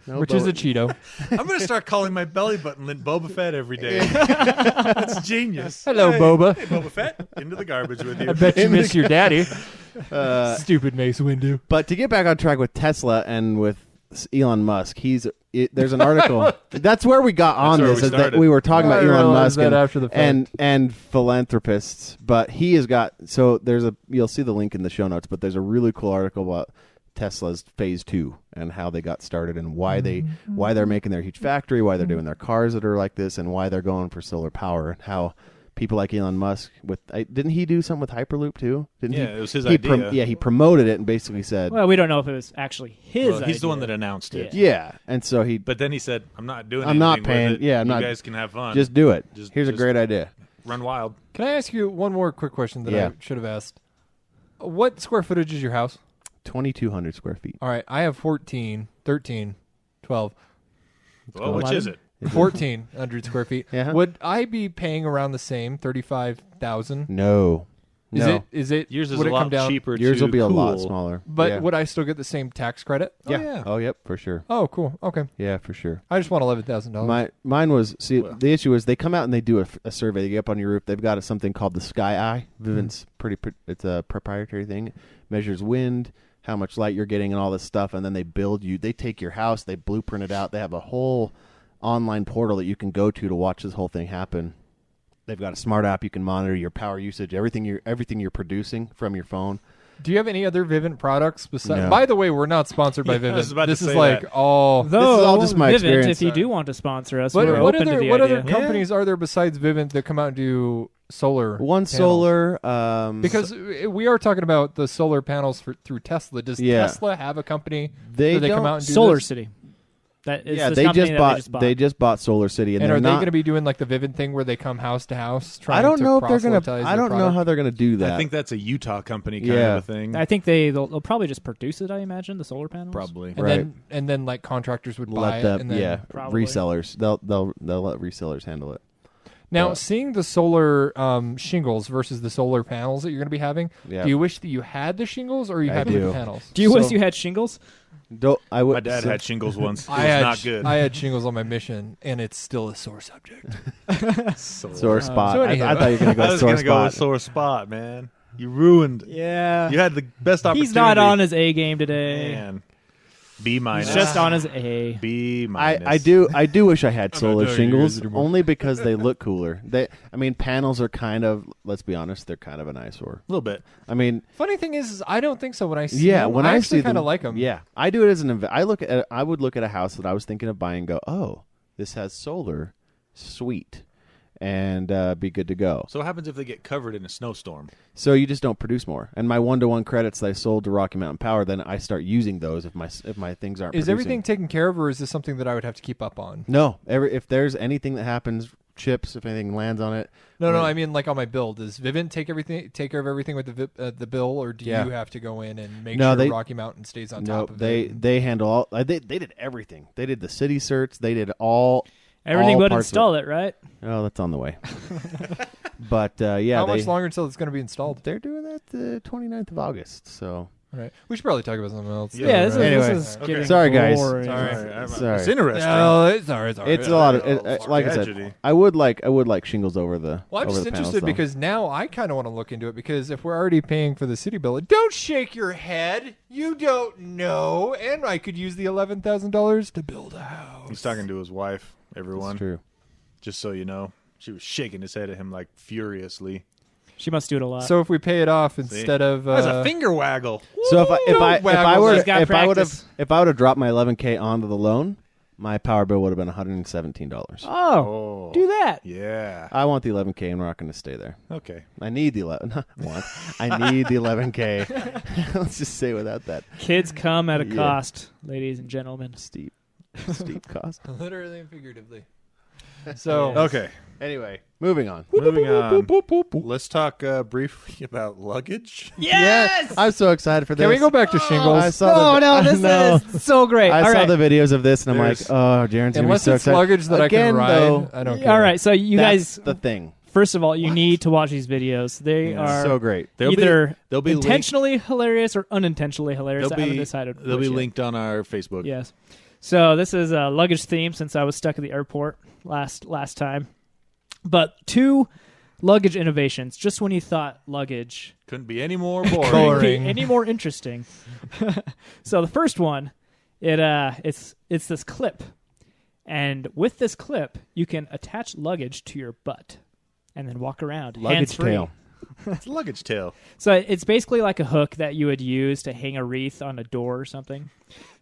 no Which is a Cheeto. I'm going to start calling my belly button lint Boba Fett every day. That's genius. Hello, Hey, Boba. Hey, Boba Fett. Into the garbage with you. I bet you miss your daddy. Stupid Mace Windu. But to get back on track with Tesla and with Elon Musk, there's an article. That's where we got on where this. we Is that started. we were talking I about Elon realized Musk that after the fact. and philanthropists, but he has got. So you'll see the link in the show notes. But there's a really cool article about Tesla's phase 2 and how they got started and why they're making their huge factory, why they're doing their cars that are like this, and why they're going for solar power, and how people like Elon Musk didn't he do something with Hyperloop too? Didn't Yeah, he? it was his he idea. he promoted it and basically said, Well, we don't know if it was actually his Well, he's the one that idea. announced it. yeah, and so he But then he said, "I'm not doing. I'm not anything paying- With it. yeah, I'm you not- guys can have fun. just do it. Just- Here's a just- great idea. run wild." Can I ask you one more quick question that Yeah. I should have asked? what square footage is your house? 2,200 square feet. All right, I have 14, 13, 12. Well, which is it? 1,400 square feet. Yeah. Would I be paying around the same, 35,000? No. Is it? Yours is would a it lot come down? cheaper. Yours will be a lot cool. smaller. But yeah. would I still get the same tax credit? Yeah. Oh, yeah. Oh, yep, for sure. Oh, cool. Okay. Yeah, for sure. I just want $11,000. Mine was, Well. the issue is they come out and they do a survey. They get up on your roof. They've got something called the Sky Eye. Vivint's it's a proprietary thing. It measures wind, how much light you're getting, and all this stuff. And then they take your house, they blueprint it out. They have a whole online portal that you can go to watch this whole thing happen. They've got a smart app. You can monitor your power usage, everything you're producing from your phone. Do you have any other Vivint products besides? No. By the way, we're not sponsored by Yeah, I was Vivint. about to This is say like that. all. Though, This is all just my Vivint, experience. if you do want to sponsor us, What, we're what open other to the what idea. other companies are there besides Vivint that come out and do solar? One panels? solar. Because we are talking about the solar panels through Tesla. Does Yeah. Tesla have a company they that they don't, come out and do Solar this? City. That is yeah, this they company just that bought. They just bought Solar City, and And they're are they not. going to be doing like the Vivint thing where they come house to house? Trying I don't to know if they're going proselytize to. their I don't know product? how they're going to do that. I think that's a Utah company kind Yeah. of a thing. I think they'll probably just produce it. I imagine the solar panels. Probably. Right. And then like contractors would buy let it. the And then Probably. resellers. They'll let resellers handle it. Now, seeing the solar shingles versus the solar panels that you're going to be having, Yeah. do you wish that you had the shingles or are you I happy with do. the panels? Do you wish So- you had shingles? I would. My dad so- had shingles once. It was I had not good. I had shingles on my mission, and it's still a sore subject. sore spot. So I anyhow. thought you were going to I go was sore gonna go spot. with sore spot, man. You ruined. Yeah. You had the best opportunity. He's not on his A game today. Man. B minus. He's just on his A. B minus. I do wish I had solar telling you shingles guys anymore. only because they look cooler. Panels are kind of, let's be honest, they're kind of an eyesore. A little bit. I mean, Funny thing is I don't think so when I see yeah, them. when I see actually kind of them, like them. Yeah, I do it as an I would look at a house that I was thinking of buying and go, oh, this has solar, sweet, and be good to go. So what happens if they get covered in a snowstorm? So you just don't produce more. And my 1-to-1 credits that I sold to Rocky Mountain Power, then I start using those if my things aren't. Is producing. everything taken care of, or is this something that I would have to keep up on? No, if there's anything that happens, chips, if anything lands on it. No, I mean like on my build. Does Vivint take care of everything with the bill, or do Yeah. you have to go in and make No, sure they- Rocky Mountain stays on No, top of they it? they handle all. They did everything. They did the city certs. They did all. Everything all but parts of install it, right? Oh, that's on the way. But yeah, How much longer until it's going to be installed? They're doing that the 29th of August. So All right, we should probably talk about something else. Yeah, Yeah, this, right. Anyway. is Okay. getting Sorry, guys. boring. Sorry. It's interesting. No, it's all right. it's a lot of like I Gadgety. said. I would like shingles over the. Well, I'm over just the panels, interested though. because now I kind of want to look into it because if we're already paying for the city bill, don't shake your head. You don't know, and I could use the $11,000 to build a house. He's talking to his wife, It's everyone. true. Just so you know. She was shaking his head at him like furiously. She must do it a lot. So if we pay it off instead of That's a finger waggle. So if I waggle would those. He's got have practice. if I would have dropped my $11K onto the loan, my power bill would have been $117. oh, Oh. do that. Yeah. I want the 11K, and we're not going to stay there. Okay. I need the 11. I need the 11K. Let's just say without that Kids come at a Yeah. cost, ladies and gentlemen. steep cost. literally and figuratively. So Okay. Anyway, moving on. Moving on. Let's talk briefly about luggage. Yes! I'm so excited for this. can we go back to I shingles? saw No, the, this no. is so great. I All saw right. the videos of this, and I'm There's- like, oh, Jaron's going to be Unless so it's excited. luggage that Again, I can ride, though, I don't care. All right, so you that's guys, the thing. first of all, you need to watch these videos. They Yeah. are So great. either they'll be intentionally hilarious or unintentionally hilarious. I haven't decided. They'll be which yet. linked on our Facebook. Yes. So this is a luggage theme since I was stuck at the airport last time. But 2 luggage innovations just when you thought luggage Couldn't be any more boring. couldn't be Boring. any more interesting. So the first one, it's this clip. And with this clip, you can attach luggage to your butt and then walk around Luggage hands-free. tail. It's a luggage tail. So it's basically like a hook that you would use to hang a wreath on a door or something.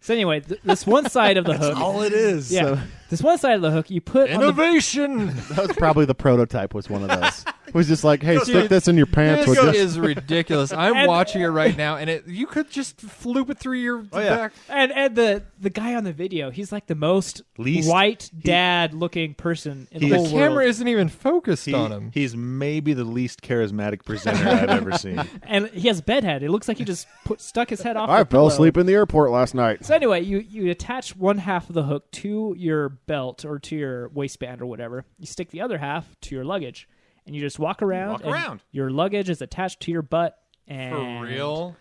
So anyway, this one side of the hook, All it is. yeah, this one side of the hook you put on the, Innovation. That was probably the prototype. Was one of those. was just like, hey, stick this in your pants. This Would you? is ridiculous. I'm And- watching it right now, and you could just floop it through your back. And the guy on the video, he's like the most Least- white dad looking person in the The whole camera world. isn't even focused on him. He's maybe the least charismatic presenter I've ever seen. And he has bedhead. It looks like he just stuck his head off. I the fell pillow. asleep in the airport last night. So anyway, you attach one half of the hook to your belt or to your waistband or whatever. You stick the other half to your luggage, and you just walk around. Walk and around. Your luggage is attached to your butt. And For real?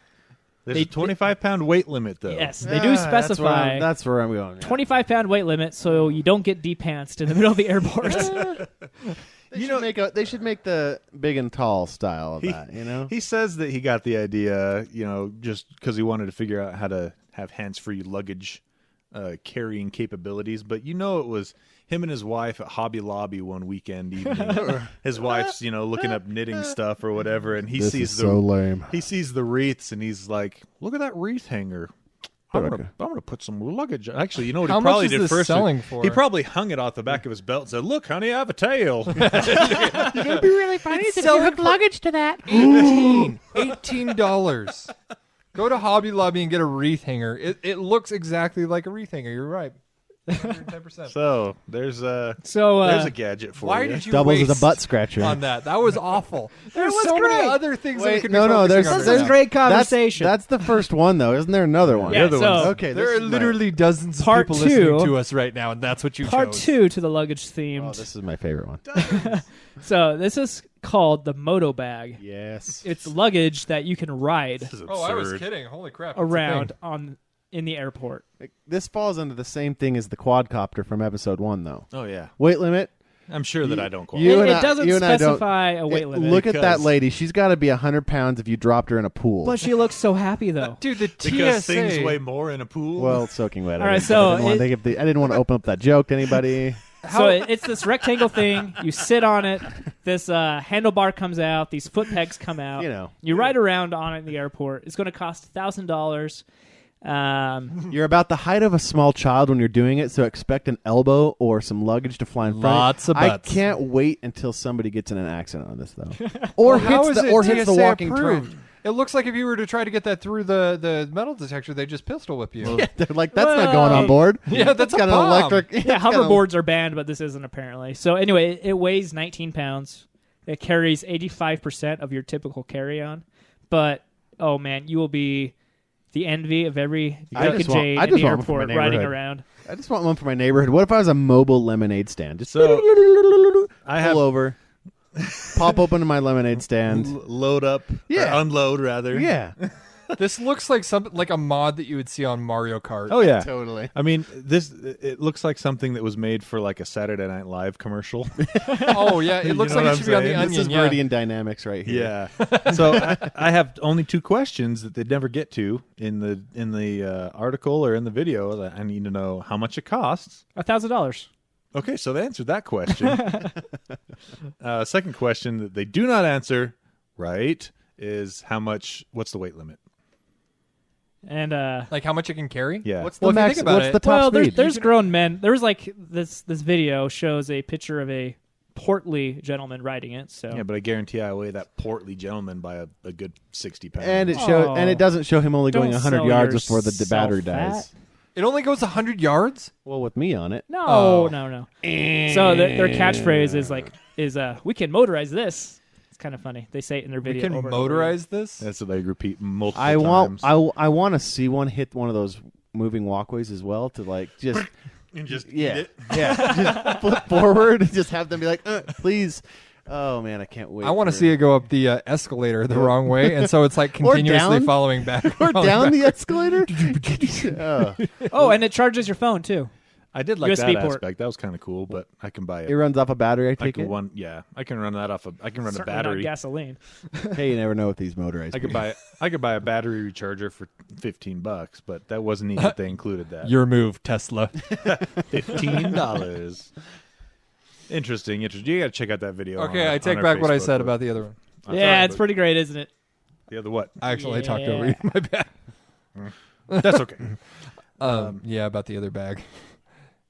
There's a 25-pound weight limit, though. Yes, they do specify That's where I'm going. 25-pound weight limit, so you don't get depantsed in the middle of the airport. They should make the big and tall style of that. He says that he got the idea, just because he wanted to figure out how to have hands-free luggage carrying capabilities. But it was him and his wife at Hobby Lobby one weekend evening. His wife's, looking up knitting stuff or whatever, and he This sees is so lame. He sees the wreaths, and he's like, "Look at that wreath hanger. I'm gonna put some luggage." Actually, you know what How he probably much is did this first? selling for? He probably hung it off the back of his belt and said, "Look, honey, I have a tail." It'd be really funny if you hook luggage to that. $18. Go to Hobby Lobby and get a wreath hanger. It looks exactly like a wreath hanger. You're right. 110%. So there's a gadget for Why you. did you Doubles as waste a butt scratcher. on that? That was awful. There's was so many great. other things that we Wait, could no, be no, focusing there's- on This right is now. great conversation. That's the first one, though. Isn't there another one? Yeah, other so one's- Okay, There this are is literally dozens of Part people two- listening to us right now, and that's what you Part chose. 2 to the luggage themed. Oh, this is my favorite one. So this is called the Moto Bag. Yes. It's luggage that you can ride This is Oh, I was absurd. kidding. Holy crap. That's a around thing. in the airport. This falls under the same thing as the quadcopter from episode 1, though. Oh yeah, Weight limit. I'm sure that I don't qualify. You and It I- doesn't you and I don't- specify a weight limit. Look at that Because- lady. She's got to be 100 pounds if you dropped her in a pool. But she looks so happy though. Dude, the because TSA. things weigh more in a pool. Well, soaking wet. All right, so I didn't want to open up that joke to anybody. So it's this rectangle thing. You sit on it. This handlebar comes out. These foot pegs come out. You ride around on it in the airport. It's going to cost $1,000. You're about the height of a small child when you're doing it, so expect an elbow or some luggage to fly in front. Lots of butts. I can't wait until somebody gets in an accident on this, though, or How is it hits the TSA walking approved? track. It looks like if you were to try to get that through the metal detector, they just pistol whip you. Yeah, they're like, that's not going on board. Yeah, that's It's got a an bomb. electric. Yeah, it's got a- hoverboards are banned, but this isn't apparently. So anyway, it weighs 19 pounds. It carries 85% of your typical carry-on. But, oh man, you will be the envy of every I Duck and just want- Jane I in just the want one for my airport riding neighborhood. around. I just want one for my neighborhood. What if I was a mobile lemonade stand? Just So I have pull over, pop open to my lemonade stand. load up, Yeah. or unload rather. Yeah, This looks like like a mod that you would see on Mario Kart. Oh yeah. totally. I mean, it looks like something that was made for like a Saturday Night Live commercial. Oh yeah, it You looks know like what it should I'm be on the saying? Onion. This is yeah. Meridian Dynamics right here. Yeah. So I have only 2 questions that they'd never get to in the article or in the video. I need to know how much it costs. $1,000. Okay, so they answered that question. Second question that they do not answer, right, is what's the weight limit? And Like how much it can carry. Yeah. What's the Well, if you max? think about What's it- the top well, speed? there's grown men. There's like this video shows a picture of a portly gentleman riding it. So Yeah, but I guarantee I weigh that portly gentleman by a good 60 pounds. and it shows, Oh. and it doesn't show him only going Don't 100 sell yards before the yourself battery fat. dies. It only goes 100 yards. Well, with me on it. no, Oh. no. So their catchphrase is we can motorize this. It's kind of funny. They say it in their We video. can over and over motorize this. That's what they repeat multiple I times. I want to see one hit one of those moving walkways as well to like just and just eat yeah it. just flip forward and just have them be like please. Oh man, I can't wait. I want to see it go up the escalator the wrong way, and so it's like Or continuously down. following back. or following down back. the escalator. Oh. Oh, and it charges your phone too. I did like USB that port. aspect. That was kind of cool, but I can buy It it. runs off a battery. I I take can it. I can run that off. I can run a Certainly not battery. gasoline. Hey, you never know with these motorized. I could buy a battery recharger for $15, but that wasn't neat that they included that. Your move, Tesla. $15. Interesting. You got to check out that video. Okay, on I take our back what I Facebook, said but- about the other one. I'm Yeah, sorry, it's but pretty great, isn't it? The other what? Actually, I talked Yeah. over you. My bad. That's okay. Yeah, about the other bag.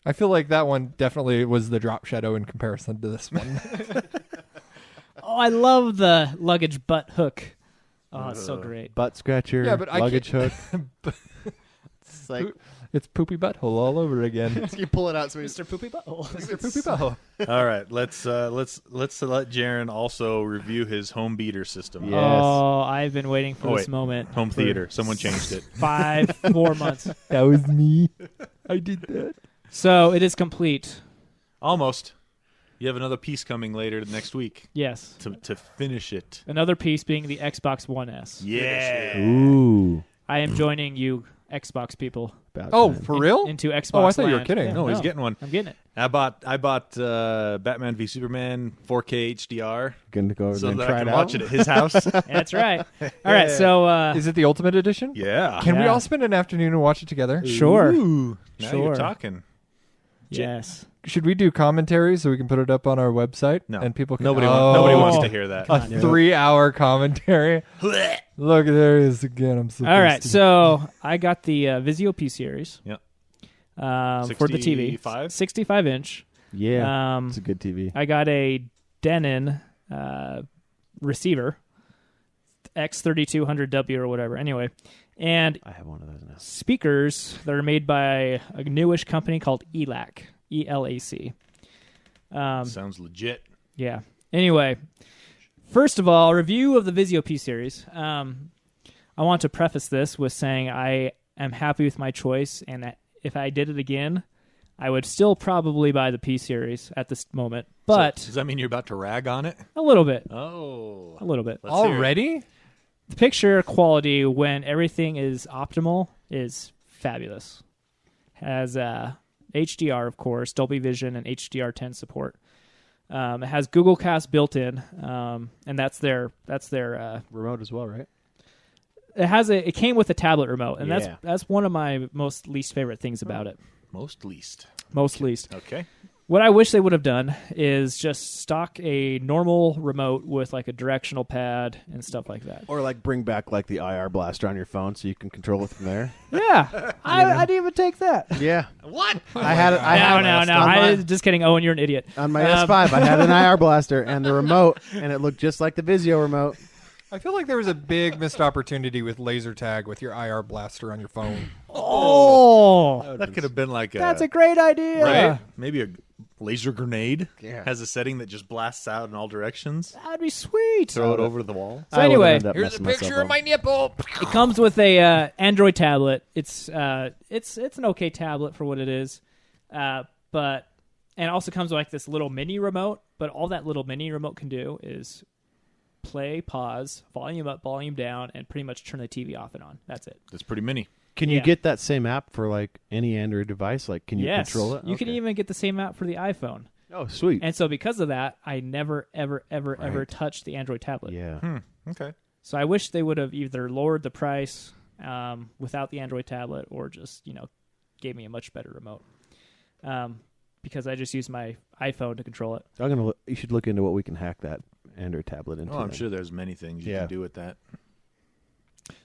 I feel like that one definitely was the drop shadow in comparison to this one. Oh, I love the luggage butt hook. Oh, it's so great. Butt scratcher, Yeah, but I luggage hook. It's like it's poopy butthole all over again. You pull it out so Mr. Poopy Butthole. Mr. Poopy butthole. All right, let's let Jarron also review his home beater system. Yes. Oh, I've been waiting for Oh, this wait. moment. Home for theater. Someone changed it. 4 months. That was me. I did that. So it is complete. Almost. You have another piece coming later next week Yes. to finish it. Another piece being the Xbox One S. Yeah. Ooh. I am joining you, Xbox people, About Oh, time. for real? into Xbox. Oh, I thought you were land. kidding. Yeah, No, he's getting one. I'm getting it. I bought Batman v Superman 4K HDR Going to go over so there and that try I it can out. watch it at his house. That's right. All right, so Is it the Ultimate Edition? Yeah. Can we Yeah. all spend an afternoon and watch it together? sure. Ooh, now Sure. you're talking. Yes. Should we do commentary so we can put it up on our website? No. And people can. Nobody Oh. wants to hear that. A 3-hour commentary. Look, there it is again. I'm so All right, thirsty. so I got the Vizio P series. Yep. For the TV, 65? 65 inch. Yeah. Um, It's a good TV. I got a Denon receiver, X3200W or whatever. Anyway, and I have one of those now. speakers that are made by a newish company called Elac, ELAC. Sounds legit. Yeah. Anyway, first of all, review of the Vizio P series. I want to preface this with saying I am happy with my choice, and that if I did it again, I would still probably buy the P series at this moment. But So, does that mean you're about to rag on it? a little bit. Oh. A little bit. Let's hear it. Already? The picture quality when everything is optimal is fabulous. Has HDR, of course, Dolby Vision, and HDR10 support. It has Google Cast built in, and that's their Remote as well, right? it came with a tablet remote, and Yeah. that's one of my most least favorite things about it. Most least. Most least. Okay. What I wish they would have done is just stock a normal remote with like a directional pad and stuff like that. Or like bring back like the IR blaster on your phone so you can control it from there. Yeah, I'd even take that. Yeah. What? I had it. I had No. on my, Just kidding, Owen. You're an idiot. on my S5. I had an IR blaster and the remote, and it looked just like the Vizio remote. I feel like there was a big missed opportunity with laser tag with your IR blaster on your phone. Oh, That could have been like that's a great idea. right? Maybe a laser grenade Yeah. has a setting that just blasts out in all directions. That'd be sweet. Throw it over the wall. So I would've anyway, ended up Here's a messing myself picture of up. my nipple. it comes with a Android tablet. It's an okay tablet for what it is, but and it also comes with like this little mini remote. But all that little mini remote can do is play, pause, volume up, volume down, and pretty much turn the TV off and on. That's it. That's pretty mini. Can Yeah. you get that same app for like any Android device? Like, can you Yes, control it? you can Okay. even get the same app for the iPhone. Oh, sweet. And so because of that, I never, ever, ever, ever Right. touched the Android tablet. Yeah. Okay. So I wish they would have either lowered the price without the Android tablet or just, gave me a much better remote. Because I just use my iPhone to control it. You should look into what we can hack that Android tablet into. Oh, I'm then. sure there's many things you Yeah. can do with that.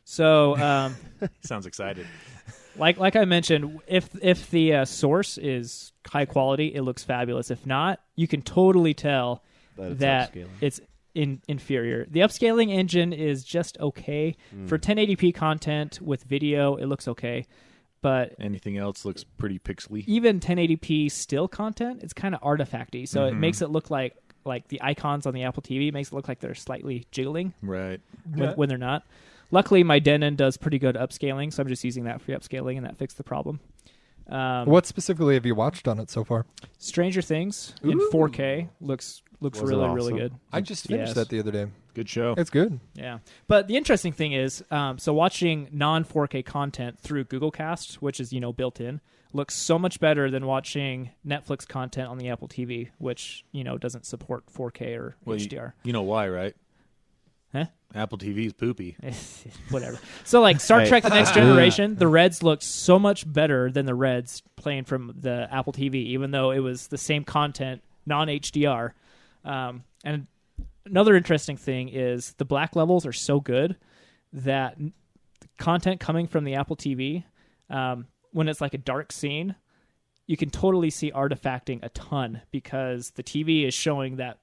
So, Sounds excited. like I mentioned, if the source is high quality, it looks fabulous. If not, you can totally tell that upscaling. it's inferior. The upscaling engine is just okay. For 1080p content with video, it looks okay. But Anything else looks pretty pixely. even 1080p still content, it's kind of artifacty. So it makes it look like the icons on the Apple TV makes it look like they're slightly jiggling Right. when they're not. Luckily, my Denon does pretty good upscaling, so I'm just using that for upscaling, and that fixed the problem. What specifically have you watched on it so far? Stranger Things in 4K looks Was it really awesome? good. I just finished Yes. that the other day. Good show. It's good. Yeah, but the interesting thing is, so watching non-4K content through Google Cast, which is built in, looks so much better than watching Netflix content on the Apple TV, which doesn't support 4K or Well, HDR. You know why, right? Huh? Apple TV's poopy. Whatever. So like Star Right. Trek: The Next Generation, the Reds looked so much better than the Reds playing from the Apple TV, even though it was the same content, non-HDR. And another interesting thing is the black levels are so good that content coming from the Apple TV, when it's like a dark scene, you can totally see artifacting a ton because the TV is showing that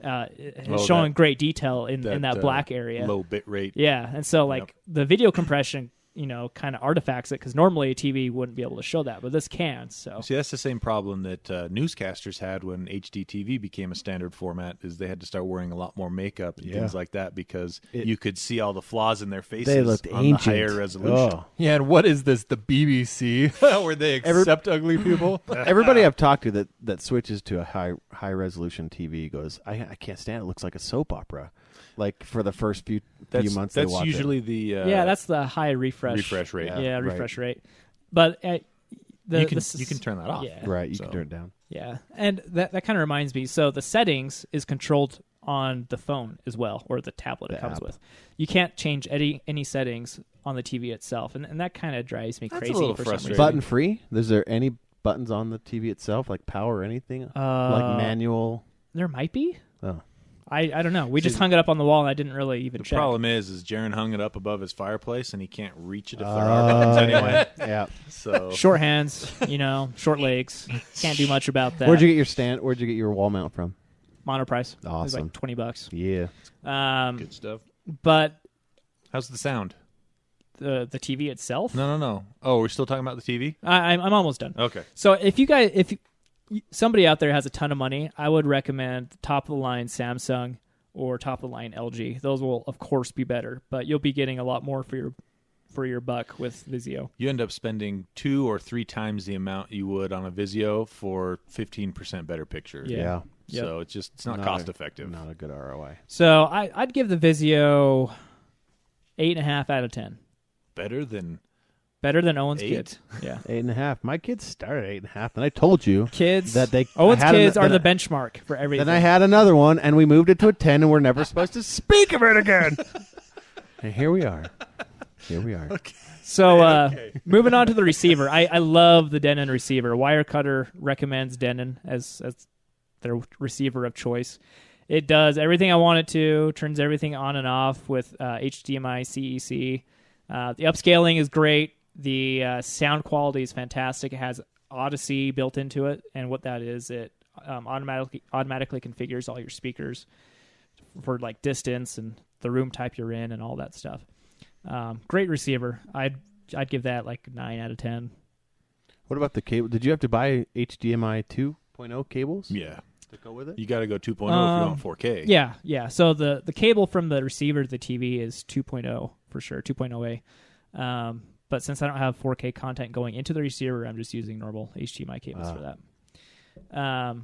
showing great detail in that black area. Low bit rate. Yeah, and so the video compression, kind of artifacts it, because normally a TV wouldn't be able to show that, but this can. So see, that's the same problem that newscasters had when HD TV became a standard format. Is they had to start wearing a lot more makeup and things like that because you could see all the flaws in their faces. They looked on ancient. the higher resolution. Oh. Yeah, and what is this? The BBC where they accept ugly people? Everybody I've talked to that switches to a high resolution TV goes, I can't stand it. It looks like a soap opera. Like for the first few months, they that's watch usually the that's the high refresh rate. Yeah, refresh rate. But you can turn that off. Yeah. Right, you can turn it down. Yeah, and that kind of reminds me. So the settings is controlled on the phone as well, or the tablet it comes with. You can't change any settings on the TV itself, and that kind of drives me crazy. A little for frustrating. some reason. Button free? Is there any buttons on the TV itself, like power or anything? Like manual? There might be. Oh. I don't know. We just hung it up on the wall, and I didn't really even check. The problem is Jarron hung it up above his fireplace, and he can't reach it if there are buttons anyway. Yeah. So short hands, short legs. Can't do much about that. Where'd you get your stand? Where'd you get your wall mount from? Monoprice. Awesome. It was like $20. Yeah. good stuff. But How's the sound? the TV itself. No. Oh, we're still talking about the TV? I'm almost done. Okay. So if somebody out there has a ton of money, I would recommend top of the line Samsung or top of the line LG. Those will of course be better, but you'll be getting a lot more for your buck with Vizio. You end up spending 2 or 3 times the amount you would on a Vizio for 15% better picture. Yeah. So it's not cost effective. Not a good ROI. So I'd give the Vizio 8.5 out of 10. Better than Owen's 8? kids. Yeah. 8.5. My kids started at 8.5, and I told you Kids. that Owen's kids are the benchmark for everything. Then I had another one, and we moved it to a 10, and we're never supposed to speak of it again. And here we are. Okay. So moving on to the receiver. I love the Denon receiver. Wirecutter recommends Denon as their receiver of choice. It does everything I want it to, turns everything on and off with HDMI, CEC. The upscaling is great. The sound quality is fantastic. It has Odyssey built into it, and what that is, it automatically configures all your speakers for like distance and the room type you're in and all that stuff. Great receiver. I'd give that like 9 out of 10. What about the cable? Did you have to buy HDMI 2.0 cables? Yeah. To go with it? You got to go 2.0 if you want 4K. Yeah. So the cable from the receiver to the TV is 2.0 for sure, 2.0A. But since I don't have 4K content going into the receiver, I'm just using normal HDMI cables for that.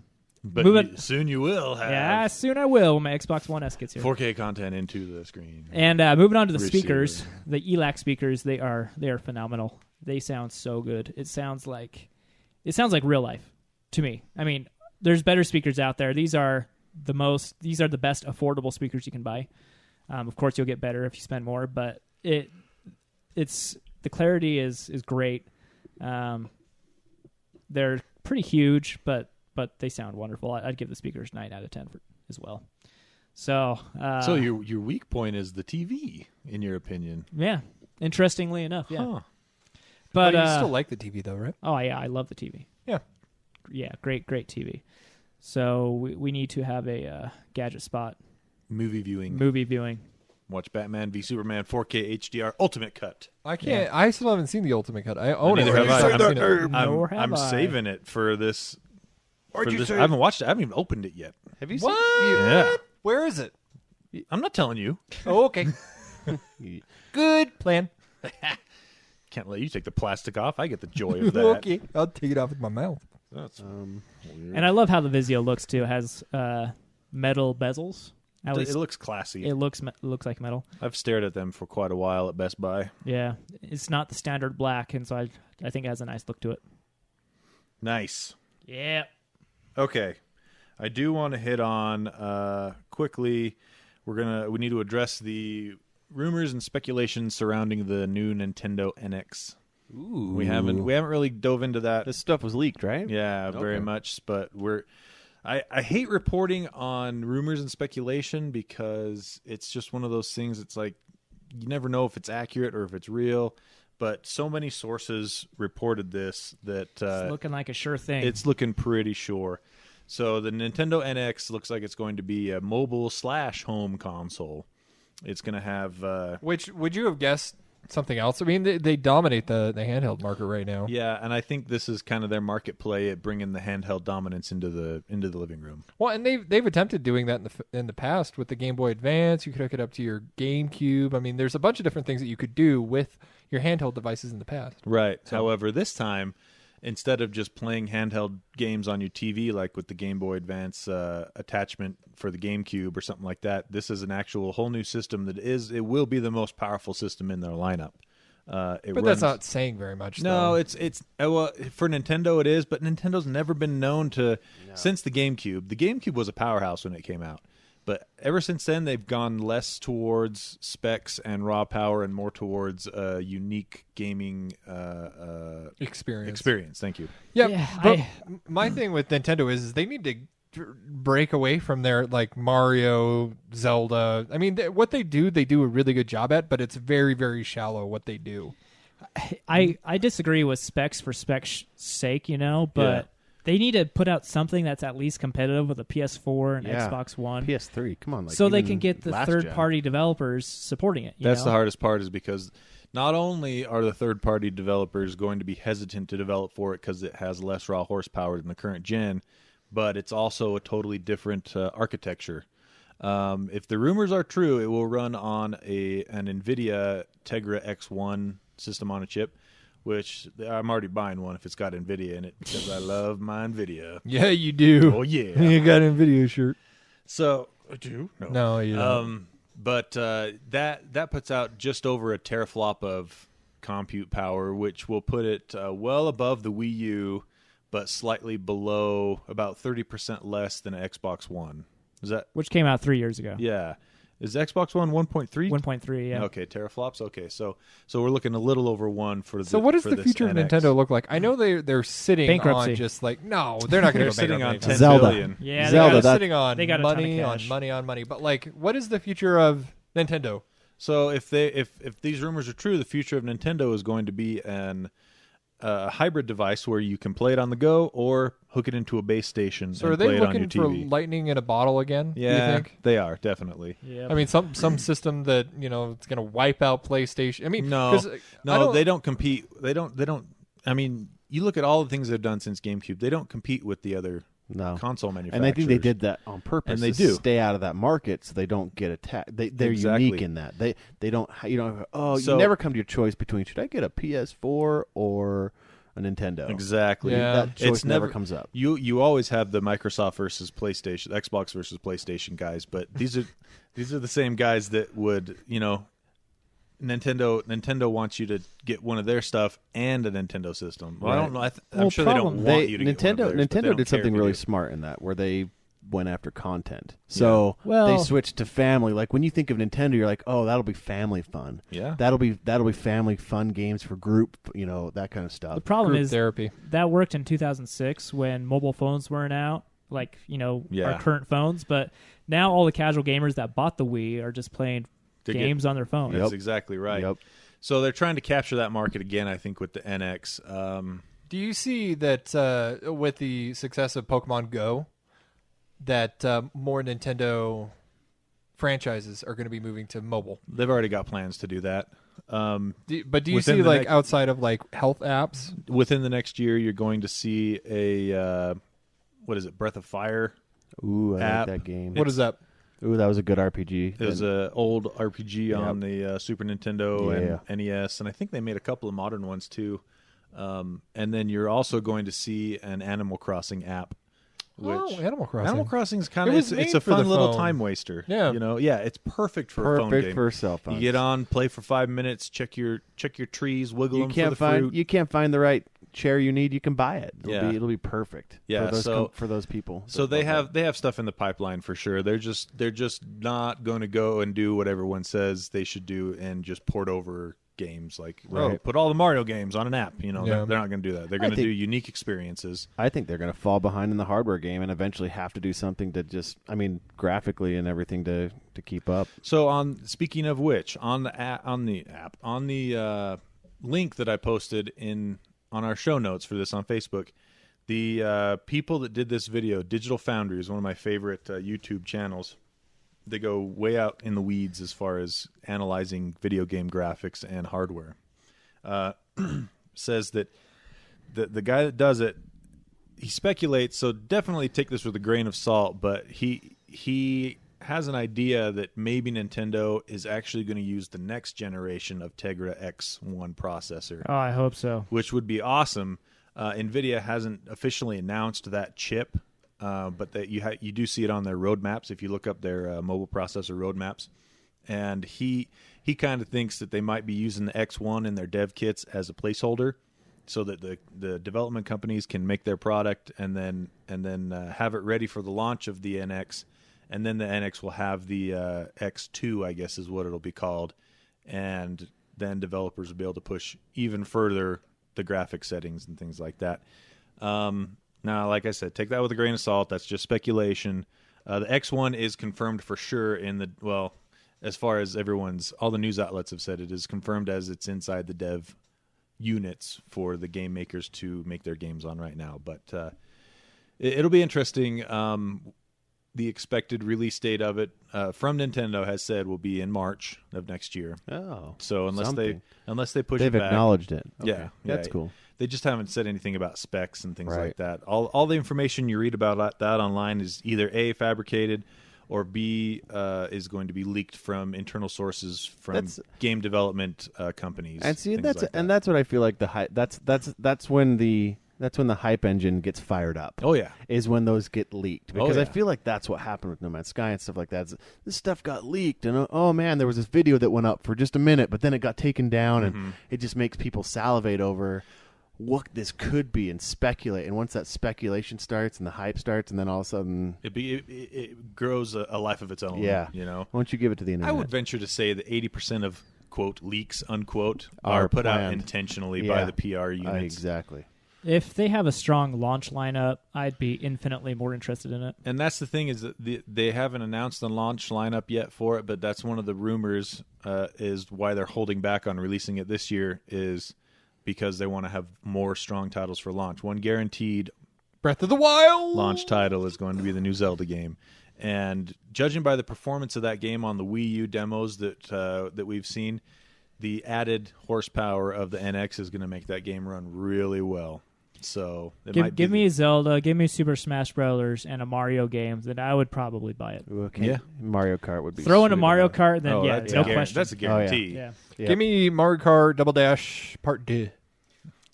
But soon you will have Yeah, soon I will when my Xbox One S gets here. 4K content into the screen. And moving on to the Receiver. speakers, the Elac speakers, they are phenomenal. They sound so good. It sounds like real life to me. I mean, there's better speakers out there. These are the best affordable speakers you can buy. Of course, you'll get better if you spend more, but it's the clarity is great. They're pretty huge, but they sound wonderful. I'd give the speakers 9 out of 10 as well. So your weak point is the TV, in your opinion. Yeah, interestingly enough, yeah. Huh. But you still like the TV though, right? Oh yeah, I love the TV. Yeah, great TV. So we need to have a gadget spot. Movie viewing. Watch Batman v Superman 4K HDR Ultimate Cut. I can't. I still haven't seen the Ultimate Cut. I own it. Neither have I. I haven't seen it. Nor have I'm I. saving it for this. What'd you say? I haven't watched it. I haven't even opened it yet. Have you What? seen Yeah. Where is it? I'm not telling you. Oh, okay. Good plan. Can't let you take the plastic off. I get the joy of that. Okay, I'll take it off with my mouth. That's weird. And I love how the Vizio looks too. It has metal bezels. At least It looks classy. it looks like metal. I've stared at them for quite a while at Best Buy. Yeah, it's not the standard black, and so I think it has a nice look to it. Nice. Yeah. Okay. I do want to hit on quickly. We need to address the rumors and speculation surrounding the new Nintendo NX. Ooh. We haven't really dove into that. This stuff was leaked, right? Yeah, very Okay. much. But I hate reporting on rumors and speculation because it's just one of those things. It's like you never know if it's accurate or if it's real. But so many sources reported this that It's looking like a sure thing. it's looking pretty sure. So the Nintendo NX looks like it's going to be a mobile/home console. It's going to have... Which, would you have guessed something else? I mean, they dominate the handheld market right now. Yeah, and I think this is kind of their market play at bringing the handheld dominance into the living room. Well, and they've attempted doing that in the past with the Game Boy Advance. You could hook it up to your GameCube. I mean, there's a bunch of different things that you could do with your handheld devices in the past. Right. So- However, this time, instead of just playing handheld games on your TV, like with the Game Boy Advance attachment for the GameCube or something like that, this is an actual whole new system it will be the most powerful system in their lineup. But that's not saying very much. No, though. it's well, for Nintendo it is, but Nintendo's never been known to since the GameCube. The GameCube was a powerhouse when it came out, but ever since then they've gone less towards specs and raw power and more towards unique gaming experience. Thank you. Yep. Yeah, but my thing with Nintendo is they need to break away from their like Mario, Zelda. I mean, what they do a really good job at, but it's very, very shallow what they do. I disagree with specs for specs' sake, but Yeah. they need to put out something that's at least competitive with a PS4 and Yeah. Xbox One, PS3, come on. Like, so they even can get the last gen. third-party developers supporting it. That's the hardest part, is because not only are the third-party developers going to be hesitant to develop for it because it has less raw horsepower than the current gen, but it's also a totally different architecture. If the rumors are true, it will run on an NVIDIA Tegra X1 system on a chip, which I'm already buying one if it's got NVIDIA in it because I love my NVIDIA. Yeah, you do. Oh, yeah. You got an NVIDIA shirt. So, do you? No, you don't. But that puts out just over a teraflop of compute power, which will put it well above the Wii U, but slightly below, about 30% less than an Xbox One. Is that? which came out 3 years ago. Yeah. Is Xbox One 1.3? 1.3, yeah. Okay, teraflops. Okay, so we're looking a little over one for the. So what does for the this future of NX. Nintendo look like? I know they're sitting Bankruptcy. on just like no, they're not going They're to go sitting on bankrupt. 10 Zelda. billion. Yeah, they Zelda, got- that- sitting on they got a ton of money on cash. money on money. But like, what is the future of Nintendo? So if these rumors are true, the future of Nintendo is going to be a hybrid device where you can play it on the go or hook it into a base station So and are play they it on your looking for TV. lightning in a bottle again? Yeah, do you think? they are definitely. Yeah. I mean, some system that it's going to wipe out PlayStation. I mean, No, 'cause I no, don't- they don't compete. They don't. I mean, you look at all the things they've done since GameCube. They don't compete with the other No. console manufacturers. And I think they did that on purpose. And they to do. stay out of that market so they don't get attacked. They're Exactly. unique in that. They don't. So- you never come to your choice between should I get a PS4 or a Nintendo. Exactly. Yeah. That choice It's never never- comes up. You always have the Microsoft versus PlayStation, Xbox versus PlayStation guys, but these are the same guys that would Nintendo wants you to get one of their stuff and a Nintendo system. Well, I don't know. I'm Well, sure they don't problem- want you to get one of theirs, but they Nintendo don't did care something if you really do. smart in that, where they went after content. So Well- they switched to family. Like when you think of Nintendo, you're like, oh, that'll be family fun. Yeah. That'll be family fun games for group. That kind of stuff. The problem group is therapy. that worked in 2006 when mobile phones weren't out, like Yeah. our current phones. But now all the casual gamers that bought the Wii are just playing To get- games on their phone. That's Yep. exactly right. Yep. So they're trying to capture that market again, I think, with the NX. Do you see that with the success of Pokemon Go, that more Nintendo franchises are going to be moving to mobile? They've already got plans to do that. But do you Within see the like next- outside of like health apps? Within the next year, you're going to see a what is it, Breath of Fire? Ooh, I App. like that game. What is that? Ooh, that was a good RPG. It was an old RPG on the Super Nintendo Yeah. and NES, and I think they made a couple of modern ones too. And then you're also going to see an Animal Crossing app. Which Animal Crossing. Animal Crossing is kind It of was it's made a for the fun little phone. time waster. Yeah. It's perfect for a phone perfect game. for cell phones. You get on, play for 5 minutes, check your trees, wiggle them for the fruit. You can't find the right chair you need. You can buy it. Yeah. It'll be perfect. Yeah, for those so- for those people. So that they love have stuff in the pipeline for sure. They're just not going to go and do what everyone says they should do and just port over games like Right. put all the Mario games on an app. Yeah. They're not going to do that. They're I going to do think- unique experiences. I think they're going to fall behind in the hardware game and eventually have to do something to graphically and everything to keep up. So speaking of which, on the link that I posted on our show notes for this on Facebook, The people that did this video, Digital Foundry is one of my favorite YouTube channels. They go way out in the weeds as far as analyzing video game graphics and hardware. Says that the guy that does it, he speculates, so definitely take this with a grain of salt, but he has an idea that maybe Nintendo is actually going to use the next generation of Tegra X1 processor. Oh, I hope so. Which would be awesome. NVIDIA hasn't officially announced that chip, but that you do see it on their roadmaps if you look up their mobile processor roadmaps. And he kind of thinks that they might be using the X1 in their dev kits as a placeholder, so that the development companies can make their product and then have it ready for the launch of the NX, and then the NX will have the X2, I guess is what it'll be called, and then developers will be able to push even further the graphic settings and things like that. Now, like I said, take that with a grain of salt. That's just speculation. The X1 is confirmed for sure as far as all the news outlets have said, it is confirmed as it's inside the dev units for the game makers to make their games on right now. But it'll be interesting. The expected release date of it from Nintendo has said will be in March of next year. Oh, so unless they push they've it back, acknowledged it. Okay. Yeah, that's cool. They just haven't said anything about specs and things like that. All the information you read about that online is either A, fabricated, or B, is going to be leaked from internal sources from game development companies. And see, that's what I feel like the hype. That's when the hype engine gets fired up. Oh yeah, is when those get leaked, because I feel like that's what happened with No Man's Sky and stuff like that. This stuff got leaked, and oh man, there was this video that went up for just a minute, but then it got taken down, and it just makes people salivate over what this could be and speculate. And once that speculation starts and the hype starts, and then all of a sudden it grows a life of its own. Yeah, once you give it to the internet, I would venture to say that 80% of quote leaks unquote are put out intentionally by the PR units. Exactly. If they have a strong launch lineup, I'd be infinitely more interested in it. And that's the thing, is that they haven't announced the launch lineup yet for it, but that's one of the rumors is why they're holding back on releasing it this year, is because they want to have more strong titles for launch. One guaranteed Breath of the Wild launch title is going to be the new Zelda game. And judging by the performance of that game on the Wii U demos that we've seen, the added horsepower of the NX is going to make that game run really well. So give me Zelda, give me Super Smash Bros. And a Mario game, then I would probably buy it. Okay. Yeah, Mario Kart would be. Throw in a Mario Kart, then no question. That's a guarantee. Yeah. Give me Mario Kart Double Dash Part 2.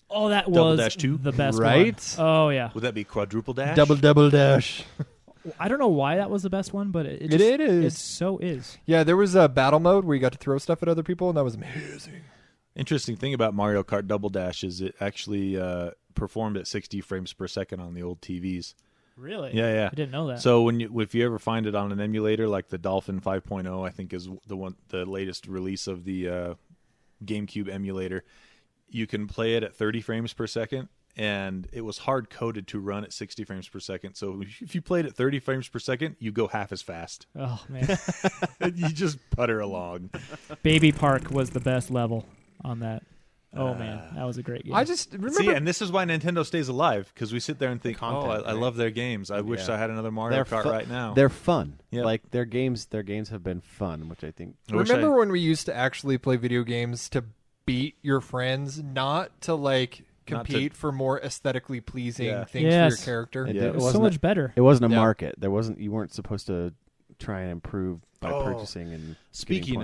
Oh, that Double was Dash 2? The best right? one. Oh yeah. Would that be Quadruple Dash? Double Dash. I don't know why that was the best one, but it is. It so is. Yeah, there was a battle mode where you got to throw stuff at other people, and that was amazing. Interesting thing about Mario Kart Double Dash is it actually performed at 60 frames per second on the old TVs. Really? Yeah. I didn't know that. So if you ever find it on an emulator like the Dolphin 5.0, I think is the latest release of the GameCube emulator, you can play it at 30 frames per second, and it was hard coded to run at 60 frames per second. So if you played at 30 frames per second, you go half as fast. Oh man. You just putter along. Baby Park was the best level on that. Oh man, that was a great game. I just remember. See, and this is why Nintendo stays alive, because we sit there and think, I love their games. I wish I had another Mario Kart right now. They're fun. Yep. Like their games have been fun, which I think. Remember when we used to actually play video games to beat your friends, not to compete for more aesthetically pleasing things for your character? It was so much better. It wasn't a market. You weren't supposed to try and improve by purchasing and speaking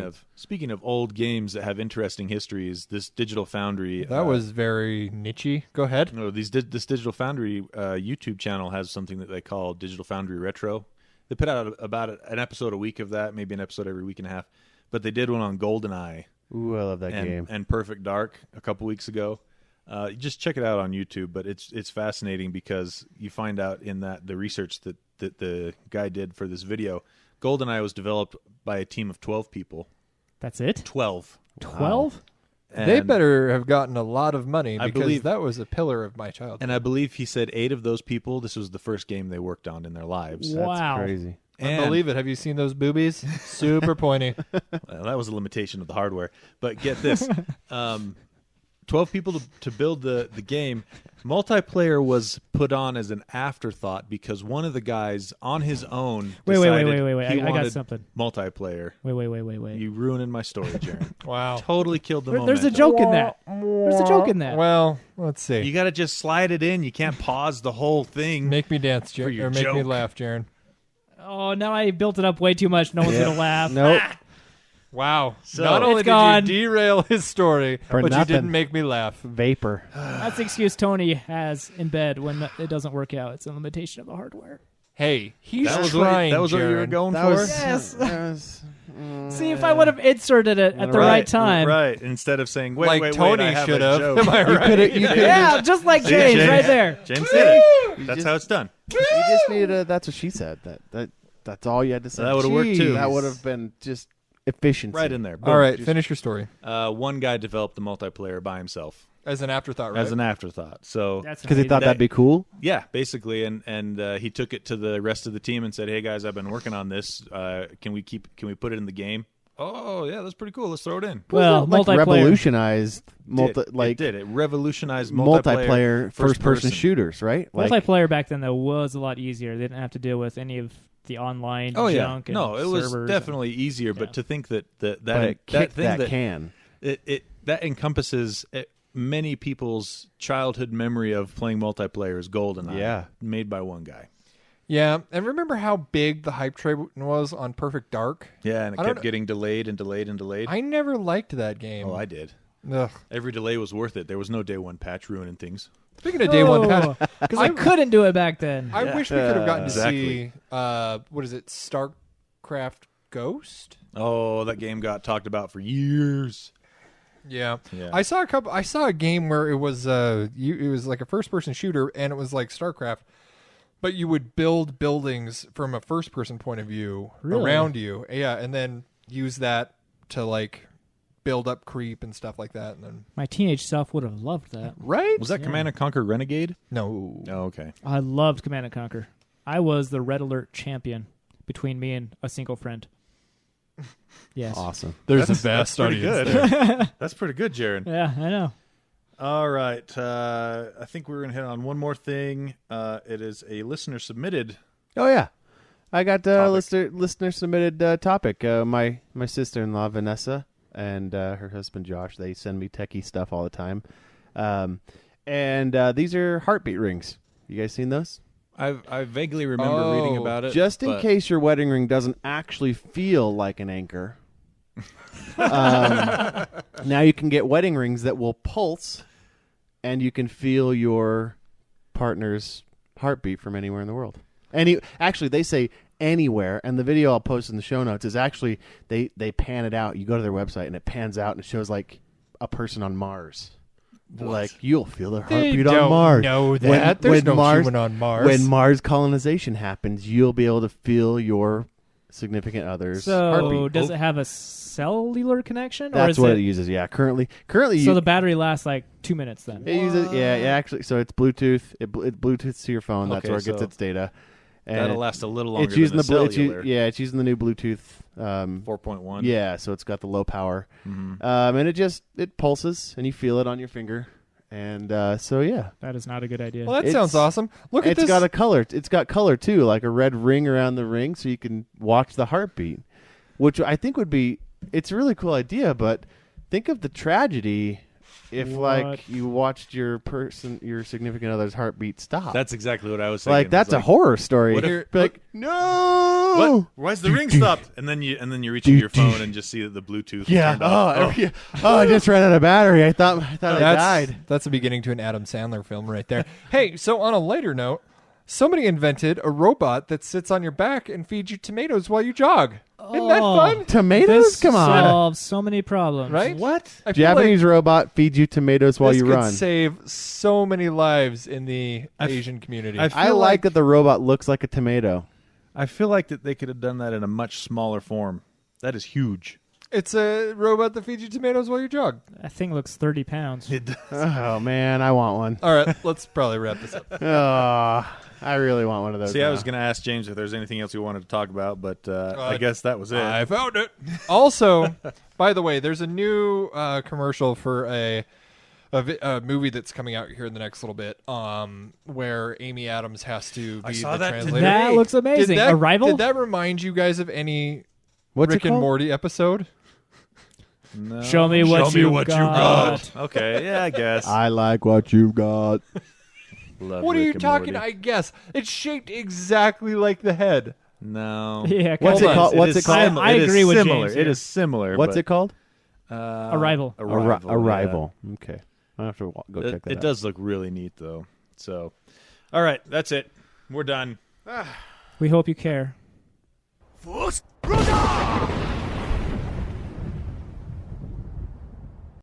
of old games that have interesting histories, this Digital Foundry that was very niche-y. Go ahead. No, this Digital Foundry YouTube channel has something that they call Digital Foundry Retro. They put out about an episode a week of that, maybe an episode every week and a half. But they did one on GoldenEye. Ooh, I love that game. And Perfect Dark a couple weeks ago. Just check it out on YouTube. But it's fascinating because you find out in that the research that the guy did for this video, GoldenEye was developed by a team of 12 people. That's it? 12. 12? They better have gotten a lot of money, because that was a pillar of my childhood. And I believe he said 8 of those people, this was the first game they worked on in their lives. Wow. That's crazy. I believe it. Have you seen those boobies? Super pointy. Well, that was a limitation of the hardware. But get this. 12 people to build the game. Multiplayer was put on as an afterthought because one of the guys on his own Wait. decided he I got wanted something. multiplayer. Wait. You ruining my story, Jaron. Wow. Totally killed the There's a momentum. joke in that. There's a joke in that. Well, let's see. You got to just slide it in. You can't pause the whole thing. Make me dance, For Jaron, your or make me joke. laugh, Jaron. Oh, now I built it up way too much. No one's Yeah. gonna laugh. Nope. Wow. So- Not only It's did gone. you derail his story, For but nothing. you didn't make me laugh. Vapor. That's the excuse Tony has in bed when it doesn't work out. It's a limitation of the hardware. Hey, he's That was trying, what you were Jaron. going That for? was. Yes. that was- See, if I would have inserted it at the right time. Right. Instead of saying, wait, Like wait, Tony I have should a have. joke. Am I right? You coulda- Yeah, just like See, James right there. James did it. That's just- how it's done. You just needed a. That's what she said. That's all you had to say. That would've worked, too. That would have been just efficiency. Right in there. All right, Just- finish your story. One guy developed the multiplayer by himself As an afterthought, right? as an afterthought. So That's Because he thought That- that'd be cool. yeah, basically, and he took it to the rest of the team and said, "Hey guys, I've been working on this. Can we put it in the game?" Oh yeah, that's pretty cool. Let's throw it in. Well, like multiplayer. revolutionized It did. It revolutionized multiplayer multiplayer first-person person. shooters, right? Like, Multiplayer back then though was a lot easier. They didn't have to deal with any of the online Oh yeah, junk. And no, it was servers definitely easier. yeah. But to think that but it kicked thing that can. that encompasses many people's childhood memory of playing multiplayer is GoldenEye. Yeah. made by one guy. Yeah, and remember how big the hype train was on Perfect Dark? Yeah, and it I don't kept know- getting delayed and delayed and delayed. I never liked that game. Oh, I did. Ugh. Every delay was worth it. There was no day one patch ruining things. Speaking of day one patch, because I couldn't do it back then. I wish we could have gotten to Exactly. see what is it, StarCraft Ghost? Oh, that game got talked about for years. Yeah. Yeah. I saw a game where it was it was like a first person shooter and it was like StarCraft, but you would build buildings from a first person point of view Really? around you. Yeah, and then use that to like build up creep and stuff like that, and then My teenage self would have loved that. right? Was that Yeah. Command & Conquer Renegade? No. Oh, okay. I loved Command and Conquer. I was the Red Alert champion between me and a single friend. Yes. Awesome. There's That's- a vast that's pretty audience good. there. That's pretty good, Jaron. Yeah, I know. All right. I think we're going to hit on one more thing. It is a listener submitted. Oh yeah, I got Topic. listener submitted topic. My sister-in-law Vanessa and her husband Josh, they send me techie stuff all the time, and these are heartbeat rings. You guys seen those? I vaguely remember reading about it. Just in but- case your wedding ring doesn't actually feel like an anchor. Now you can get wedding rings that will pulse, and you can feel your partner's heartbeat from anywhere in the world. Actually, they say anywhere, and the video I'll post in the show notes is actually they pan it out. You go to their website, and it pans out, and it shows like a person on Mars. They're like, you'll feel their They heartbeat on don't Mars. know that. There's no human on Mars. When Mars colonization happens, you'll be able to feel your significant other's So heartbeat. does it have a cellular connection? or That's is what it, it uses. Yeah, currently, So you, the battery lasts like 2 minutes then. it uses. Yeah, actually, so it's Bluetooth. It Bluetooths to your phone. That's Okay, where it gets so its data. And That'll last a little longer it's using than the the it's cellular. it's using the new Bluetooth. 4.1. Yeah, so it's got the low power, Mhm. and it pulses, and you feel it on your finger, and so yeah, That is not a good idea. Well, that It's- sounds awesome. Look at it's this. got a color. It's got color too, like a red ring around the ring, so you can watch the heartbeat, which I think would be. It's a really cool idea, but think of the tragedy if, What? like, you watched your significant other's heartbeat stop. That's exactly what I was thinking. like that's It's a horror story. what if- Be like, no. What? Why's the ring stopped? And then you reach in your phone and just see that the Bluetooth. Yeah. Turned off. I just ran out of battery. I thought I died. That's the beginning to an Adam Sandler film right there. Hey, so on a lighter note, somebody invented a robot that sits on your back and feeds you tomatoes while you jog. Isn't that Oh. fun? Tomatoes? This Come on. solves so many problems. Right? What? I feel Japanese robot feeds you tomatoes while like you this could run. save so many lives in the Asian community. I I feel like like that the robot looks like a tomato. I feel like that they could have done that in a much smaller form. That is huge. It's a robot that feeds you tomatoes while you jog. That thing looks 30 pounds. Oh man, I want one. All right, let's probably wrap this up. Oh, I really want one of those. See, I now. was going to ask James if there's anything else we wanted to talk about, but I guess that was it. I found it. Also, by the way, there's a new commercial for a a movie that's coming out here in the next little bit, where Amy Adams has to be saw the that translator. That looks amazing. Arrival? Did that remind you guys of any What's Rick it and called? Morty episode? No. Show me what you you got. got. Okay, yeah, I guess. I like what you've got. Love What are Rick you and talking? Morty. I guess it's shaped exactly like the head. No. Yeah, What's kinda it called? is. What's it called? I agree with similar. James It here. is similar. What's it called? Arrival. Arrival. Okay. I have to go check that It out. does look really neat, though. So, all right, that's it. We're done. We hope you care. Force Brother!